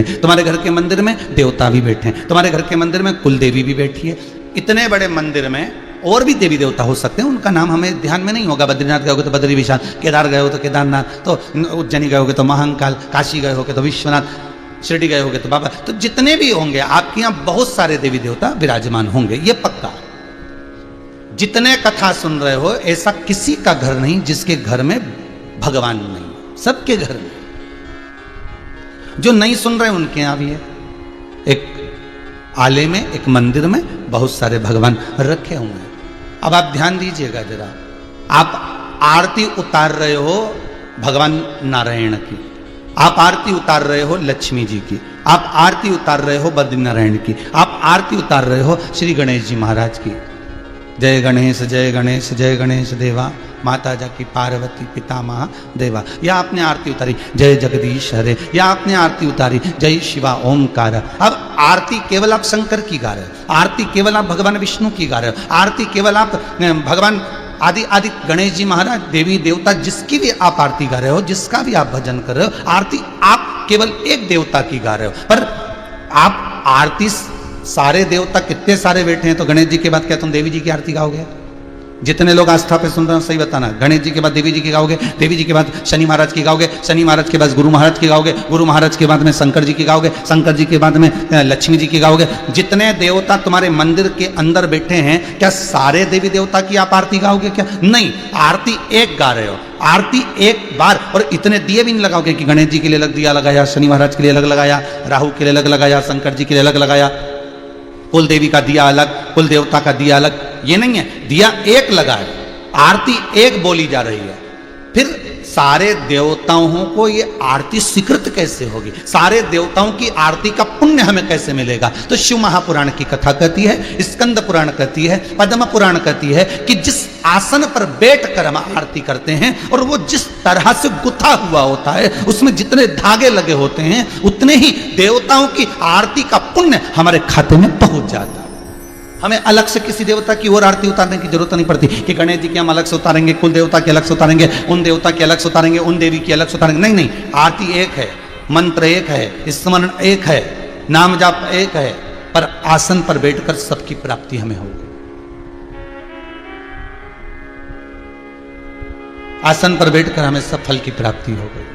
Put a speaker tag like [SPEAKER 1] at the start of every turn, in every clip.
[SPEAKER 1] हैं, तुम्हारे घर के मंदिर में देवता भी बैठे हैं, तुम्हारे घर के मंदिर में कुल देवी भी बैठी है। इतने बड़े मंदिर में और भी देवी देवता हो सकते हैं, उनका नाम हमें ध्यान में नहीं होगा। बद्रीनाथ गए होगे तो बद्री विशाल, केदार गए हो तो केदारनाथ, तो उज्जैनी गए होगे तो महाकाल, काशी गए होगे तो विश्वनाथ, शिरडी गए होगे तो बाबा। तो जितने भी होंगे आपके यहाँ बहुत सारे देवी देवता विराजमान होंगे, ये पक्का। जितने कथा सुन रहे हो ऐसा किसी का घर नहीं जिसके घर में भगवान नहीं, सबके घर में। जो नहीं सुन रहे उनके यहां भी है। एक आले में, एक मंदिर में बहुत सारे भगवान रखे हुए हैं। अब आप ध्यान दीजिएगा जरा, आप आरती उतार रहे हो भगवान नारायण की, आप आरती उतार रहे हो लक्ष्मी जी की, आप आरती उतार रहे हो बद्रीनारायण की, आप आरती उतार रहे हो श्री गणेश जी महाराज की। जय गणेश जय गणेश जय गणेश देवा, माता जाकी पार्वती पिता महादेवा। या आपने आरती उतारी जय जगदीश हरे, या आपने आरती उतारी जय शिवा ओमकार। अब आरती केवल आप शंकर की गा रहे हो, आरती केवल आप भगवान विष्णु की गा रहे हो, आरती केवल आप भगवान आदि आदि गणेश जी महाराज, देवी देवता जिसकी भी आप आरती गा रहे हो, जिसका भी आप भजन कर रहे हो, आरती आप केवल एक देवता की गा रहे हो। पर आप आरती सारे देवता कितने सारे बैठे हैं, तो गणेश जी के बाद क्या तुम देवी जी की आरती गाओगे? जितने लोग आस्था पे सुन रहे हो सही बताना, गणेश जी के बाद देवी जी की गाओगे, देवी जी के बाद शनि महाराज की गाओगे, शनि महाराज के बाद गुरु महाराज की गाओगे, गुरु महाराज के बाद में शंकर जी की गाओगे, शंकर जी के बाद में लक्ष्मी जी की गाओगे। जितने देवता तुम्हारे मंदिर के अंदर बैठे हैं, क्या सारे देवी देवता की आप आरती गाओगे क्या? नहीं, आरती एक गा रहे हो, आरती एक बार। और इतने दिए भी नहीं लगाओगे कि गणेश जी के लिए अलग दिया लगाया, शनि महाराज के लिए अलग लगाया, राहु के लिए अलग लगाया, शंकर जी के लिए अलग लगाया, कुल देवी का दिया अलग, कुल देवता का दिया अलग। ये नहीं है, दिया एक लगा है, आरती एक बोली जा रही है। फिर सारे देवताओं को ये आरती स्वीकृत कैसे होगी? सारे देवताओं की आरती का पुण्य हमें कैसे मिलेगा? तो शिव महापुराण की कथा कहती है, स्कंद पुराण कहती है, पद्म पुराण कहती है कि जिस आसन पर बैठ कर हम आरती करते हैं और वो जिस तरह से गुथा हुआ होता है, उसमें जितने धागे लगे होते हैं, उतने ही देवताओं की आरती का पुण्य हमारे खाते में पहुंच जाता है। हमें अलग से किसी देवता की और आरती उतारने की जरूरत नहीं पड़ती कि गणेश जी की हम अलग से उतारेंगे, कुल देवता की अलग से उतारेंगे, उन देवता की अलग से उतारेंगे, उन देवी की अलग से उतारेंगे। नहीं नहीं, आरती एक है, मंत्र एक है, स्मरण एक है, नाम जाप एक है, पर आसन पर बैठकर सबकी प्राप्ति हमें होगी। आसन पर बैठकर हमें सब फल की प्राप्ति हो गई,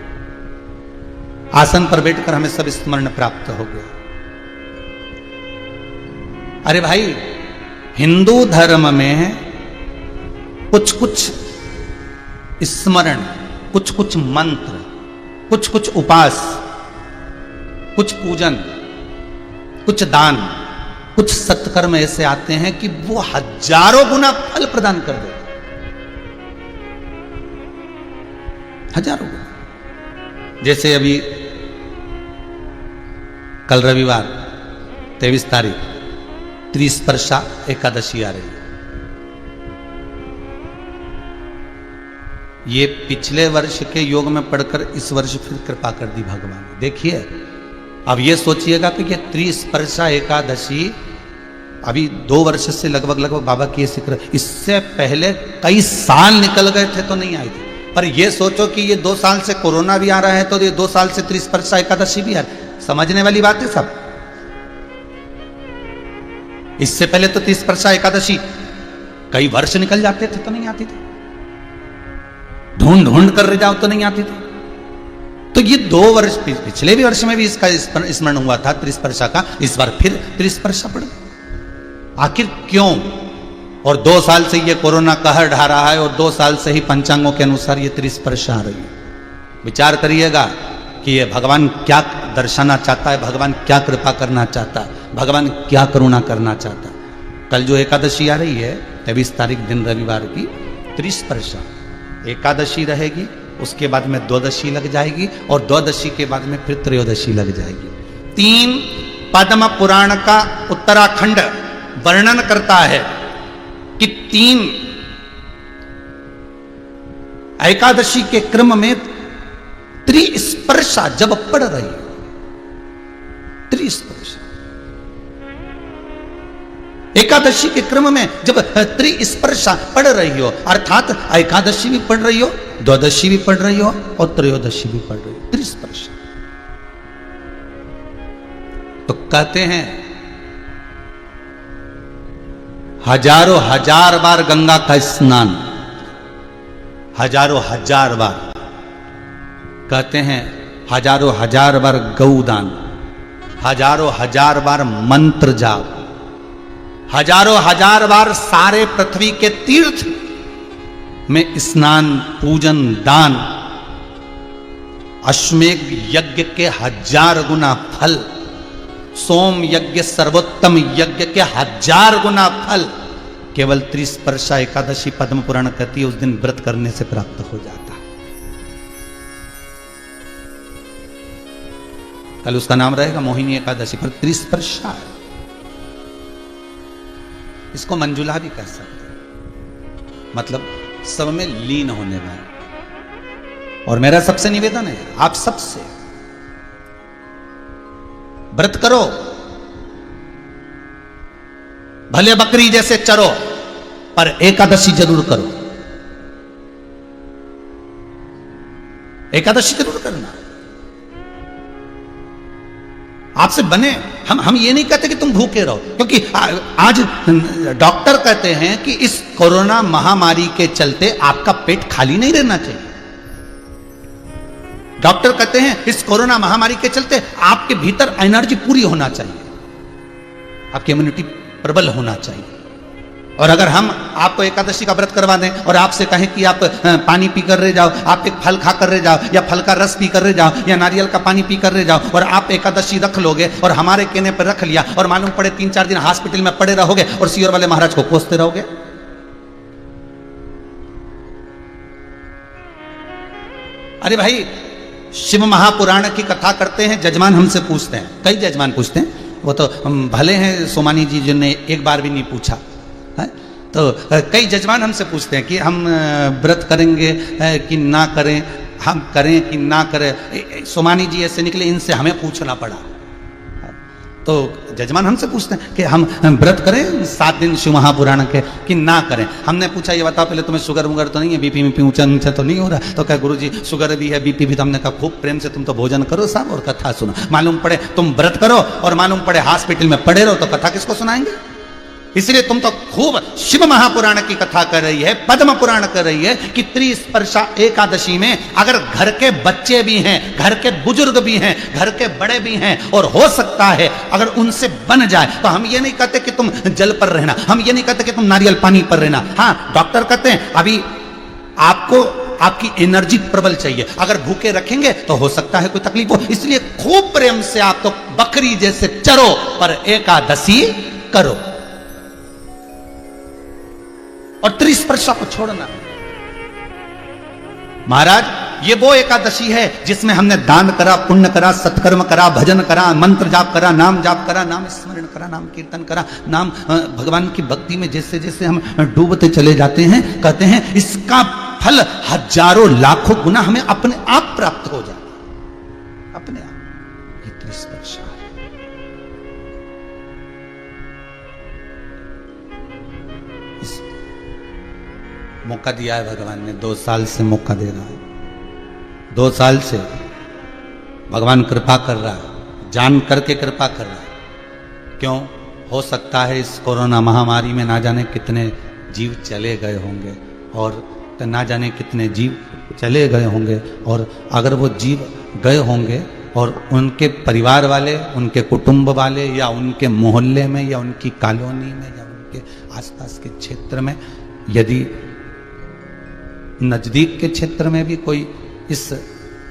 [SPEAKER 1] आसन पर बैठकर हमें सब स्मरण प्राप्त हो गया। अरे भाई, हिंदू धर्म में कुछ कुछ स्मरण, कुछ कुछ मंत्र, कुछ कुछ उपास, कुछ पूजन, कुछ दान, कुछ सत्कर्म ऐसे आते हैं कि वो हजारों गुना फल प्रदान कर देते, हजारों गुना। जैसे अभी कल रविवार 23 तारीख त्रिस्पर्शा एकादशी आ रही है। ये पिछले वर्ष के योग में पढ़कर इस वर्ष फिर कृपा कर दी भगवान ने। देखिए, अब ये सोचिएगा कि ये त्रिस्पर्शा एकादशी अभी 2 वर्ष से लगभग बाबा की जिक्र, इससे पहले कई साल निकल गए थे तो नहीं आई थी। पर ये सोचो कि ये 2 साल से कोरोना भी आ रहा है, तो ये 2 साल से त्रिस्पर्शा एकादशी भी आ रही है। समझने वाली बात है सब। इससे पहले तो त्रिस्पर्शा एकादशी कई वर्ष निकल जाते थे तो नहीं आती थी, ढूंढ ढूंढ कर रह जाओ तो नहीं आती थी। तो ये 2 वर्ष, पिछले भी वर्ष में भी इसका स्मरण हुआ था त्रिस्पर्शा का, इस बार फिर त्रिस्पर्शा पड़ गई। आखिर क्यों? और 2 साल से ये कोरोना कहर ढा रहा है और 2 साल से ही पंचांगों के अनुसार ये त्रिस्पर्शा आ रही है। विचार करिएगा कि ये भगवान क्या दर्शाना चाहता है, भगवान क्या कृपा करना चाहता है, भगवान क्या करुणा करना चाहता है। कल जो एकादशी आ रही है 23 तारीख दिन रविवार की, त्रिस्पर्शा एकादशी रहेगी, उसके बाद में द्वादशी लग जाएगी और द्वादशी के बाद में फिर त्रयोदशी लग जाएगी। 3 पद्म पुराण का उत्तराखंड वर्णन करता है कि 3 एकादशी के क्रम में त्रिस्पर्शा जब पड़ रही है, त्रिस्पर्शा एकादशी के क्रम में जब त्रिस्पर्शा पड़ रही हो, अर्थात एकादशी भी पढ़ रही हो, द्वादशी भी पढ़ रही हो और त्रयोदशी भी पढ़ रही हो, त्रिस्पर्शा। तो कहते हैं हजारों हजार बार गंगा का स्नान, हजारों हजार बार, कहते हैं हजारों हजार बार गौदान, हजारों हजार बार मंत्र जाप, हजारों हजार बार सारे पृथ्वी के तीर्थ में स्नान, पूजन, दान, अश्वमेध यज्ञ के 1000 गुना फल, सोम यज्ञ सर्वोत्तम यज्ञ के 1000 गुना फल केवल त्रिस्पर्शा एकादशी पद्म पुराण कहती है उस दिन व्रत करने से प्राप्त हो जाता है। कल उसका नाम रहेगा मोहिनी एकादशी, पर त्रिस्पर्शा है। इसको मंजुला भी कह सकते हैं, मतलब सब में लीन होने वाला। और मेरा सबसे निवेदन है आप सबसे, व्रत करो, भले बकरी जैसे चरो, पर एकादशी जरूर करो, एकादशी जरूर करना। आपसे बने, हम ये नहीं कहते कि तुम भूखे रहो, क्योंकि आज डॉक्टर कहते हैं कि इस कोरोना महामारी के चलते आपका पेट खाली नहीं रहना चाहिए। डॉक्टर कहते हैं इस कोरोना महामारी के चलते आपके भीतर एनर्जी पूरी होना चाहिए, आपकी इम्यूनिटी प्रबल होना चाहिए। और अगर हम आपको एकादशी का व्रत करवा दें और आपसे कहें कि आप पानी पी कर रह जाओ, आप एक फल खा कर रह जाओ, या फल का रस पी कर रह जाओ, या नारियल का पानी पी कर रह जाओ, और आप एकादशी रख लोगे और हमारे कहने पर रख लिया, और मालूम पड़े 3-4 दिन हॉस्पिटल में पड़े रहोगे और सीओर वाले महाराज को कोसते रहोगे। अरे भाई, शिव महापुराण की कथा करते हैं, जजमान हमसे पूछते हैं, कई जजमान पूछते हैं, वो तो भले हैं सोमानी जी जिन्होंने एक बार भी नहीं पूछा है? तो कई जजमान हमसे पूछते हैं कि हम व्रत करेंगे कि ना करें, हम करें कि ना करें। सोमानी जी ऐसे निकले, इनसे हमें पूछना पड़ा। तो जजमान हमसे पूछते हैं कि हम व्रत करें 7 दिन शिव महापुराण के कि ना करें। हमने पूछा ये बताओ पहले तुम्हें शुगर वुगर तो नहीं है, बीपी में ऊंचा नीचा तो नहीं हो रहा? तो क्या गुरुजी शुगर भी है, बीपी भी। तो हमने कहा खूब प्रेम से तुम तो भोजन करो साहब और कथा सुनो। मालूम पड़े तुम व्रत करो और मालूम पड़े हॉस्पिटल में पड़े रहो, तो कथा किसको सुनाएंगे? इसलिए तुम तो खूब शिव महापुराण की कथा कर रही है, पद्म पुराण कर रही है कि त्रिस्पर्शा एकादशी में अगर घर के बच्चे भी हैं, घर के बुजुर्ग भी हैं, घर के बड़े भी हैं, और हो सकता है अगर उनसे बन जाए, तो हम ये नहीं कहते कि तुम जल पर रहना, हम ये नहीं कहते कि तुम नारियल पानी पर रहना। हाँ, डॉक्टर कहते हैं अभी आपको आपकी एनर्जी प्रबल चाहिए, अगर भूखे रखेंगे तो हो सकता है कोई तकलीफ हो। इसलिए खूब प्रेम से आप तो बकरी जैसे चरो, पर एकादशी करो और त्रिस्पर्शा को छोड़ना। महाराज, ये वो एकादशी है जिसमें हमने दान करा, पुण्य करा, सत्कर्म करा, भजन करा, मंत्र जाप करा, नाम जाप करा, नाम स्मरण करा, नाम कीर्तन करा, नाम भगवान की भक्ति में जैसे जैसे हम डूबते चले जाते हैं, कहते हैं इसका फल हजारों लाखों गुना हमें अपने आप प्राप्त हो जाता, अपने आप। ये त्रिस्पर्शा है। मौका दिया है भगवान ने, 2 साल से मौका दे रहा है, 2 साल से भगवान कृपा कर रहा है, जान करके कृपा कर रहा है। क्यों? हो सकता है इस कोरोना महामारी में ना जाने कितने जीव चले गए होंगे, और ना जाने कितने जीव चले गए होंगे, और अगर वो जीव गए होंगे और उनके परिवार वाले, उनके कुटुंब वाले, या उनके मोहल्ले में, या उनकी कॉलोनी में, या उनके आसपास के क्षेत्र में, यदि नजदीक के क्षेत्र में भी कोई इस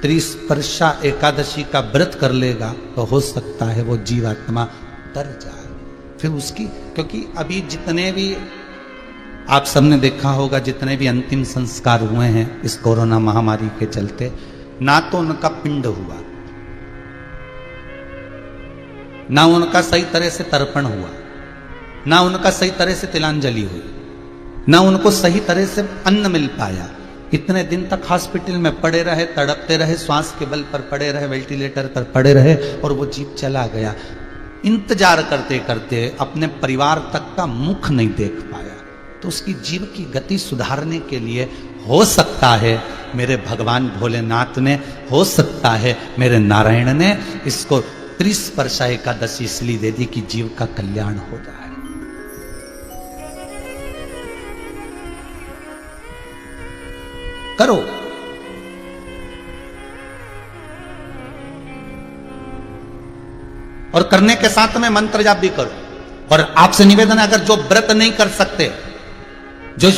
[SPEAKER 1] त्रिस्पर्शा एकादशी का व्रत कर लेगा, तो हो सकता है वो जीवात्मा तर जाए। फिर उसकी, क्योंकि अभी जितने भी आप सबने देखा होगा, जितने भी अंतिम संस्कार हुए हैं इस कोरोना महामारी के चलते, ना तो उनका पिंड हुआ, ना उनका सही तरह से तर्पण हुआ, ना उनका सही तरह से तिलांजलि हुई, ना उनको सही तरह से अन्न मिल पाया। इतने दिन तक हॉस्पिटल में पड़े रहे, तड़पते रहे, श्वास के बल पर पड़े रहे, वेंटिलेटर पर पड़े रहे, और वो जीव चला गया। इंतजार करते करते अपने परिवार तक का मुख नहीं देख पाया। तो उसकी जीव की गति सुधारने के लिए हो सकता है मेरे भगवान भोलेनाथ ने, हो सकता है मेरे नारायण ने इसको त्रिस्पर्शा एकादशी इसलिए दे दी कि जीव का कल्याण हो जाए। करो। और करने के साथ में मंत्र जाप भी करो। और आपसे निवेदन है, अगर जो व्रत नहीं कर सकते, जो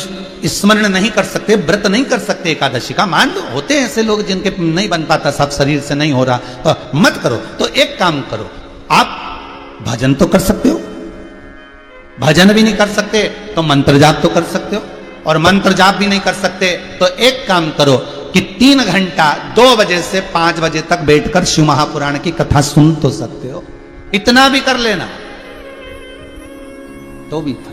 [SPEAKER 1] स्मरण नहीं कर सकते, व्रत नहीं कर सकते एकादशी का, मान लो होते हैं ऐसे लोग जिनके नहीं बन पाता, सब शरीर से नहीं हो रहा, तो मत करो। तो एक काम करो, आप भजन तो कर सकते हो, भजन भी नहीं कर सकते तो मंत्र जाप तो कर सकते हो, और मंत्र जाप भी नहीं कर सकते तो एक काम करो कि 3 घंटा 2 बजे से 5 बजे तक बैठकर शिव महापुराण की कथा सुन तो सकते हो, इतना भी कर लेना तो भी फल।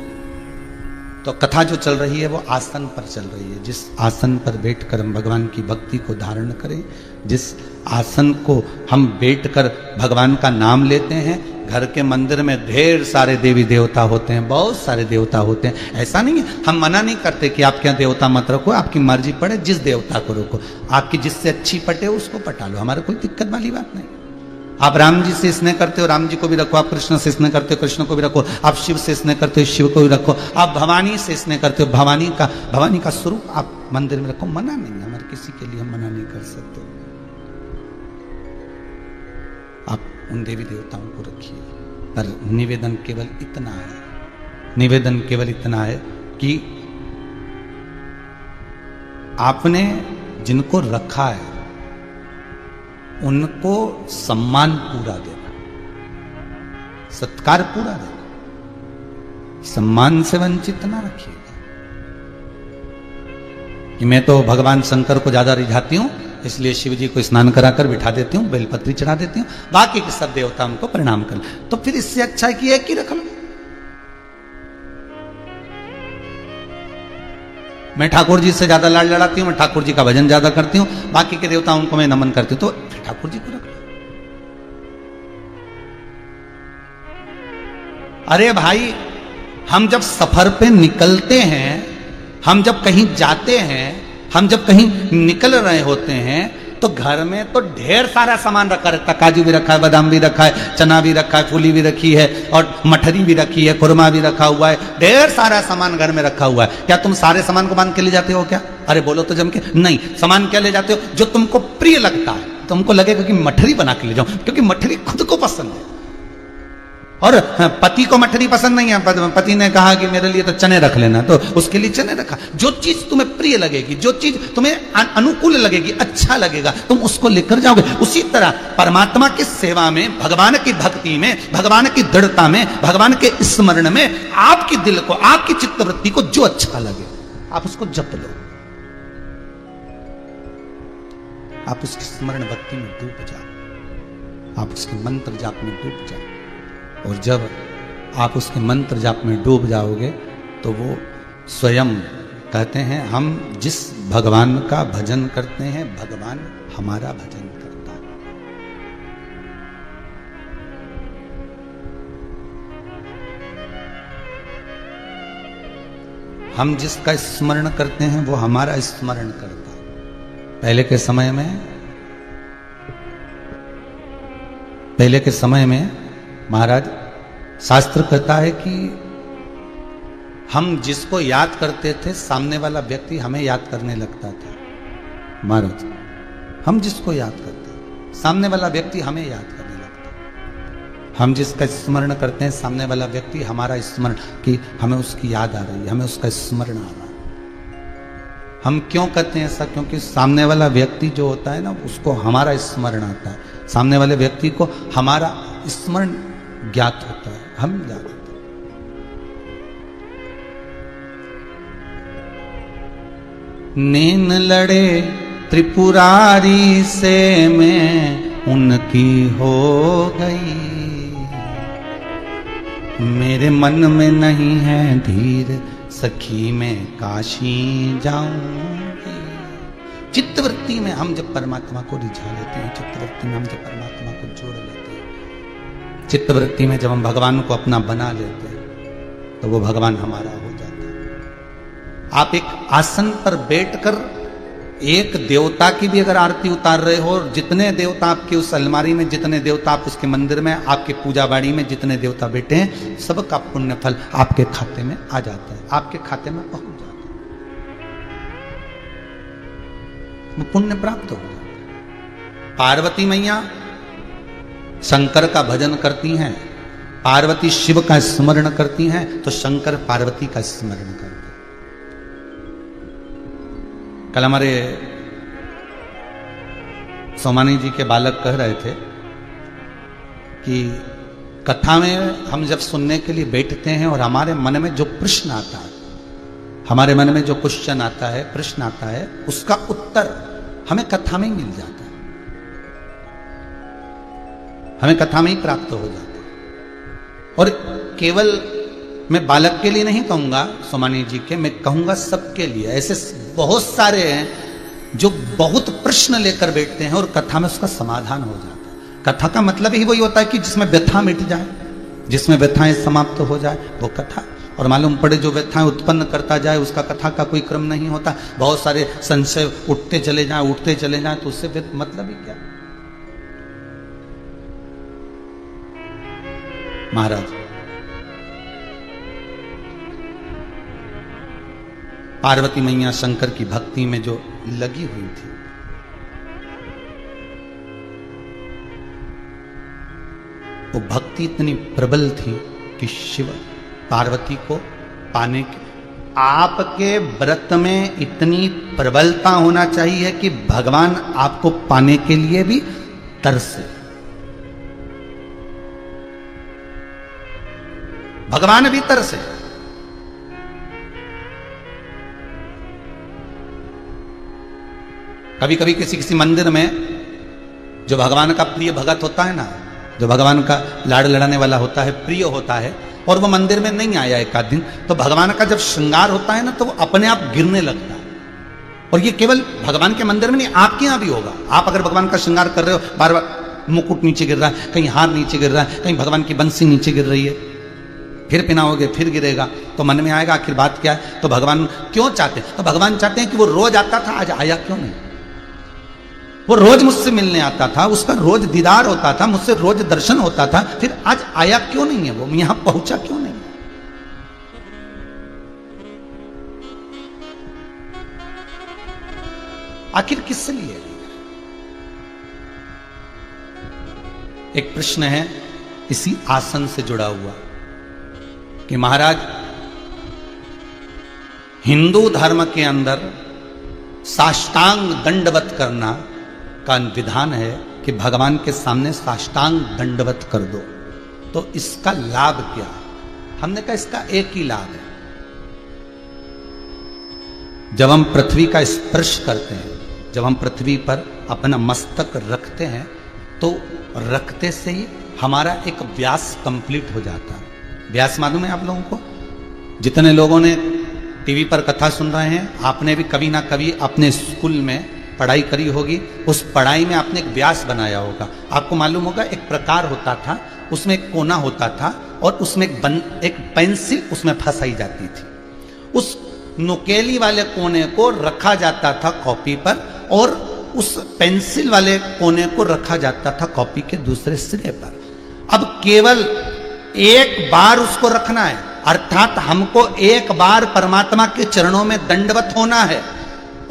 [SPEAKER 1] तो कथा जो चल रही है वो आसन पर चल रही है। जिस आसन पर बैठकर हम भगवान की भक्ति को धारण करें, जिस आसन को हम बैठकर भगवान का नाम लेते हैं, घर के मंदिर में ढेर सारे देवी देवता होते हैं, बहुत सारे देवता होते हैं, ऐसा नहीं है, हम मना नहीं करते कि आप क्या देवता मत रखो, आपकी मर्जी पड़े जिस देवता को रखो, आपकी जिससे अच्छी पटे उसको पटा लो, हमारे कोई दिक्कत वाली बात नहीं। आप राम जी से स्नेह करते हो, राम जी को भी रखो, आप कृष्ण से स्नेह करते हो, कृष्ण को भी रखो, आप शिव से स्नेह करते हो, शिव को भी रखो, आप भवानी से स्नेह करते हो, भवानी का स्वरूप आप मंदिर में रखो, मना नहीं है, हमारे किसी के लिए हम मना नहीं कर सकते। आप उन देवी देवताओं को रखिए, पर निवेदन केवल इतना है, निवेदन केवल इतना है कि आपने जिनको रखा है उनको सम्मान पूरा देना, सत्कार पूरा देना, सम्मान से वंचित ना रखिएगा कि मैं तो भगवान शंकर को ज्यादा रिझाती हूं इसलिए शिव जी को स्नान कराकर बिठा देती हूं, बेलपत्री चढ़ा देती हूं, बाकी के सब देवताओं को प्रणाम कर, तो फिर इससे अच्छा है कि एक ही रख लो। मैं ठाकुर जी से ज्यादा लाड लड़ाती हूं, मैं ठाकुर जी का भजन ज्यादा करती हूं, बाकी के देवताओं को मैं नमन करती हूं, तो ठाकुर जी को रख लो। अरे भाई, हम जब सफर पे निकलते हैं, हम जब कहीं जाते हैं, हम जब कहीं निकल रहे होते हैं, तो घर में तो ढेर सारा सामान रखा रहता है, काजू भी रखा है, बादाम भी रखा है, चना भी रखा है, फूली भी रखी है, और मठरी भी रखी है, खुरमा भी रखा हुआ है, ढेर सारा सामान घर में रखा हुआ है। क्या तुम सारे सामान को बांध के ले जाते हो क्या? अरे बोलो तो जम के, नहीं। सामान क्या ले जाते हो? जो तुमको प्रिय लगता है, तुमको लगेगा कि मठरी बना के ले जाओ, क्योंकि मठरी खुद को पसंद है। और पति को मठरी पसंद नहीं है, पति ने कहा कि मेरे लिए तो चने रख लेना, तो उसके लिए चने रखा। जो चीज तुम्हें प्रिय लगेगी, जो चीज तुम्हें अनुकूल लगेगी, अच्छा लगेगा, तुम उसको लेकर जाओगे। उसी तरह परमात्मा की सेवा में, भगवान की भक्ति में, भगवान की दृढ़ता में, भगवान के स्मरण में आपकी दिल को, आपकी चित्तवृत्ति को जो अच्छा लगे आप उसको जप लो, आप उसकी स्मरण भक्ति में डूब जाओ, आप उसके मंत्र जाप में डूब जाओ। और जब आप उसके मंत्र जाप में डूब जाओगे तो वो स्वयं कहते हैं, हम जिस भगवान का भजन करते हैं भगवान हमारा भजन करता है। हम जिसका स्मरण करते हैं वो हमारा स्मरण करता है। पहले के समय में महाराज, शास्त्र कहता है कि हम जिसको याद करते थे सामने वाला व्यक्ति हमें याद करने लगता था। महाराज, हम जिसको याद करते सामने वाला व्यक्ति हमें याद करने लगता, हम जिसका स्मरण करते हैं सामने वाला व्यक्ति हमारा स्मरण, कि हमें उसकी याद आ रही है, हमें उसका स्मरण आ रहा है। हम क्यों कहते हैं ऐसा? क्योंकि सामने वाला व्यक्ति जो होता है ना, उसको हमारा स्मरण आता है, सामने वाले व्यक्ति को हमारा स्मरण ज्ञात होता है, हम ज्ञात होते हैं। नैन लड़े त्रिपुरारी से मैं उनकी हो गई, मेरे मन में नहीं है धीर, सखी में काशी जाऊंगी। चित्तवृत्ति में हम जब परमात्मा को रिझा लेते हैं, चित्तवृत्ति में हम जब परमात्मा को जोड़ लेते हैं, चित्तवृत्ति में जब हम भगवान को अपना बना लेते हैं तो वो भगवान हमारा हो जाता है। आप एक आसन पर बैठकर एक देवता की भी अगर आरती उतार रहे हो, और जितने देवता आपके उस अलमारी में, जितने देवता आप उसके मंदिर में, आपके पूजा बाड़ी में जितने देवता बैठे हैं, सबका पुण्य फल आपके खाते में आ जाता है, आपके खाते में पहुंच जाता है, वो पुण्य प्राप्त हो जाता है। पार्वती मैया शंकर का भजन करती हैं, पार्वती शिव का स्मरण करती हैं, तो शंकर पार्वती का स्मरण करते हैं। कल हमारे सोमानी जी के बालक कह रहे थे कि कथा में हम जब सुनने के लिए बैठते हैं और हमारे मन में जो प्रश्न आता है, हमारे मन में जो क्वेश्चन आता है, प्रश्न आता है, उसका उत्तर हमें कथा में ही मिल जाता है, हमें कथा में ही प्राप्त हो जाता है। और केवल मैं बालक के लिए नहीं कहूंगा सोमानी जी के, मैं कहूंगा सबके लिए। ऐसे बहुत सारे हैं जो बहुत प्रश्न लेकर बैठते हैं और कथा में उसका समाधान हो जाता है। कथा का मतलब ही वही होता है कि जिसमें व्यथा मिट जाए, जिसमें व्यथाएं समाप्त हो जाए, वो कथा। और मालूम पड़े जो व्यथाएं उत्पन्न करता जाए उसका कथा का कोई क्रम नहीं होता, बहुत सारे संशय उठते चले जाए तो उससे मतलब ही क्या। महाराज पार्वती मैया शंकर की भक्ति में जो लगी हुई थी, वो भक्ति इतनी प्रबल थी कि शिव पार्वती को पाने के, आपके व्रत में इतनी प्रबलता होना चाहिए कि भगवान आपको पाने के लिए भी तरसे। भगवान भी तरसे। कभी कभी किसी मंदिर में जो भगवान का प्रिय भगत होता है ना, जो भगवान का लाड़ लड़ाने वाला होता है, प्रिय होता है, और वो मंदिर में नहीं आया एक आध दिन, तो भगवान का जब श्रृंगार होता है ना, तो वो अपने आप गिरने लगता है। और ये केवल भगवान के मंदिर में नहीं, आपके यहां भी होगा। आप अगर भगवान का श्रृंगार कर रहे हो, बार बार मुकुट नीचे गिर रहा है, कहीं हार नीचे गिर रहा है, कहीं भगवान की बंसी नीचे गिर रही है, फिर पिनाओगे फिर गिरेगा, तो मन में आएगा आखिर बात क्या है। तो भगवान क्यों चाहते हैं? तो भगवान चाहते हैं कि वो रोज आता था, आज आया क्यों नहीं। वो रोज मुझसे मिलने आता था, उसका रोज दीदार होता था, मुझसे रोज दर्शन होता था, फिर आज आया क्यों नहीं है, वो यहां पहुंचा क्यों नहीं। आखिर किस लिए? एक प्रश्न है इसी आसन से जुड़ा हुआ कि महाराज, हिंदू धर्म के अंदर साष्टांग दंडवत करना का विधान है कि भगवान के सामने साष्टांग दंडवत कर दो, तो इसका लाभ क्या? हमने कहा इसका एक ही लाभ है। जब हम पृथ्वी का स्पर्श करते हैं, जब हम पृथ्वी पर अपना मस्तक रखते हैं, तो रखते से ही हमारा एक व्यास कंप्लीट हो जाता है। व्यास मालूम है आप लोगों को? जितने लोगों ने टीवी पर कथा सुन रहे हैं, आपने भी कभी ना कभी अपने स्कूल में पढ़ाई करी होगी, उस पढ़ाई में आपने एक व्यास बनाया होगा। आपको मालूम होगा एक प्रकार होता था, उसमें एक कोना होता था और उसमें एक पेंसिल उसमें फंसाई जाती थी। उस नुकेली वाले कोने को रखा जाता था कॉपी पर, और उस पेंसिल वाले कोने को रखा जाता था कॉपी के दूसरे सिरे पर। अब केवल एक बार उसको रखना है, अर्थात हमको एक बार परमात्मा के चरणों में दंडवत होना है।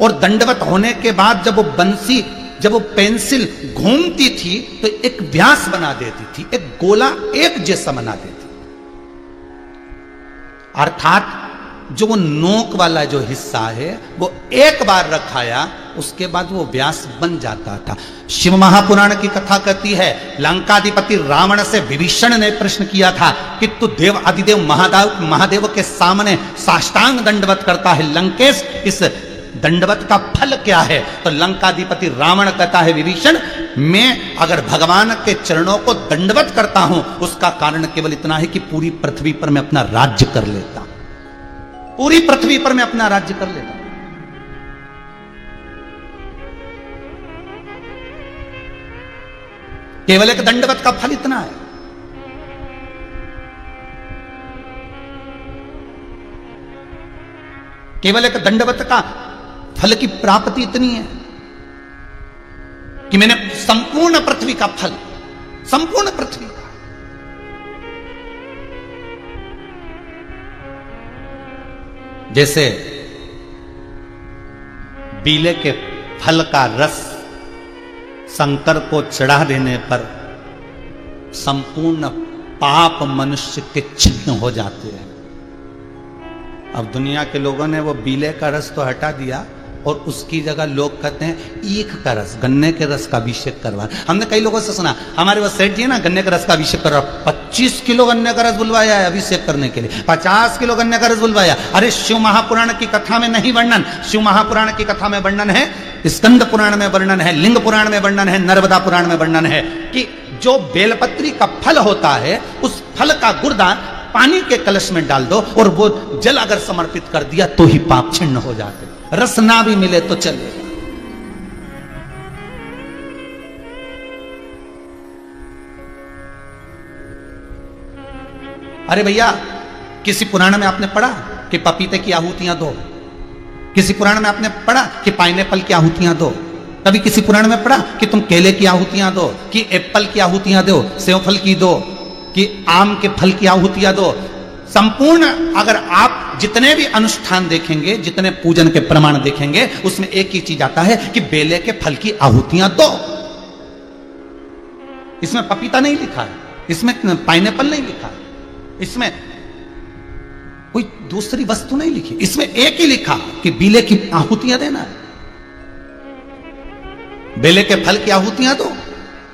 [SPEAKER 1] और दंडवत होने के बाद जब वो बंसी, जब वो पेंसिल घूमती थी तो एक व्यास बना देती थी, एक गोला एक जैसा बना देती। अर्थात जो वो नोक वाला जो हिस्सा है वो एक बार रखाया, उसके बाद वो व्यास बन जाता था। शिव महापुराण की कथा कहती है, लंकाधिपति रावण से विभीषण ने प्रश्न किया था कि तू देव आदिदेव महादेव के सामने साष्टांग दंडवत करता है, लंकेश इस दंडवत का फल क्या है? तो लंकाधिपति रावण कहता है, विभीषण, मैं अगर भगवान के चरणों को दंडवत करता हूं, उसका कारण केवल इतना है कि पूरी पृथ्वी पर मैं अपना राज्य कर लेता, पूरी पृथ्वी पर मैं अपना राज्य कर लेता। केवल एक दंडवत का फल इतना है। केवल एक दंडवत का फल की प्राप्ति इतनी है कि मैंने संपूर्ण पृथ्वी का फल, संपूर्ण पृथ्वी का, जैसे बीले के फल का रस शंकर को चढ़ा देने पर संपूर्ण पाप मनुष्य के छिन्न हो जाते हैं। अब दुनिया के लोगों ने वो बीले का रस तो हटा दिया और उसकी जगह लोग कहते हैं ईख का रस, गन्ने के रस का अभिषेक करवा। हमने कई लोगों से सुना, हमारे वो सेठ जी है ना, गन्ने का रस का अभिषेक कर रहा, 25 किलो गन्ने का रस बुलवाया है अभिषेक करने के लिए, 50 किलो गन्ने का रस बुलवाया। अरे शिव महापुराण की कथा में नहीं वर्णन, शिव महापुराण की कथा में वर्णन है, स्कंद पुराण में वर्णन है, लिंग पुराण में वर्णन है, नर्मदा पुराण में वर्णन है कि जो बेलपत्री का फल होता है उस फल का गुर्दा पानी के कलश में डाल दो और वो जल अगर समर्पित कर दिया तो ही पाप छिन्न हो जाते, रस ना भी मिले तो चलेगा। अरे भैया, किसी पुराण में आपने पढ़ा कि पपीते की आहुतियां दो, किसी पुराण में आपने पढ़ा कि पाइनएप्पल की आहुतियां दो, कभी किसी पुराण में पढ़ा कि तुम केले की आहुतियां दो, कि एप्पल की आहुतियां दो, सेव फल की दो, कि आम के फल की आहुतियां दो। संपूर्ण अगर आप जितने भी अनुष्ठान देखेंगे, जितने पूजन के प्रमाण देखेंगे, उसमें एक ही चीज आता है कि बेले के फल की आहुतियां दो। इसमें पपीता नहीं लिखा है, इसमें पाइनएप्पल नहीं लिखा है, इसमें कोई दूसरी वस्तु नहीं लिखी, इसमें एक ही लिखा कि बेले की आहुतियां देना है, बेले के फल की आहुतियां दो,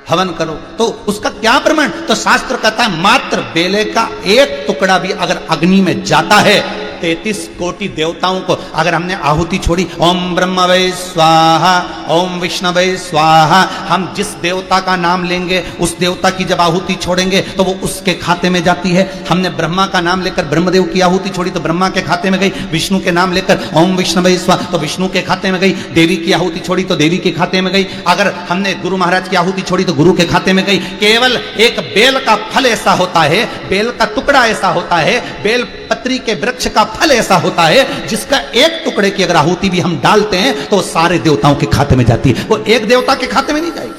[SPEAKER 1] हवन करो। तो उसका क्या प्रमाण? तो शास्त्र कहता है मात्र बेले का एक टुकड़ा भी अगर अग्नि में जाता है, 33 कोटि देवताओं को अगर हमने आहुति छोड़ी, ओम ब्रह्मवे स्वाहा, ओम विष्णवे स्वाहा, हम जिस देवता का नाम लेंगे उस देवता की जब आहुति छोड़ेंगे तो वो उसके खाते में जाती है। हमने ब्रह्मा का नाम लेकर ब्रह्मदेव की आहुति छोड़ी तो ब्रह्मा के खाते में गई, विष्णु के नाम लेकर ओम विष्णवे स्वाहा तो विष्णु के खाते में गई, देवी की आहुति छोड़ी तो देवी के खाते में गई, अगर हमने गुरु महाराज की आहुति छोड़ी तो गुरु के खाते में गई। केवल एक बेल का फल ऐसा होता है, बेल का टुकड़ा ऐसा होता है, बेल पत्री के वृक्ष का फल ऐसा होता है जिसका एक टुकड़े की अगर आहुति भी हम डालते हैं तो सारे देवताओं के खाते में जाती है, वो एक देवता के खाते में नहीं जाएगी।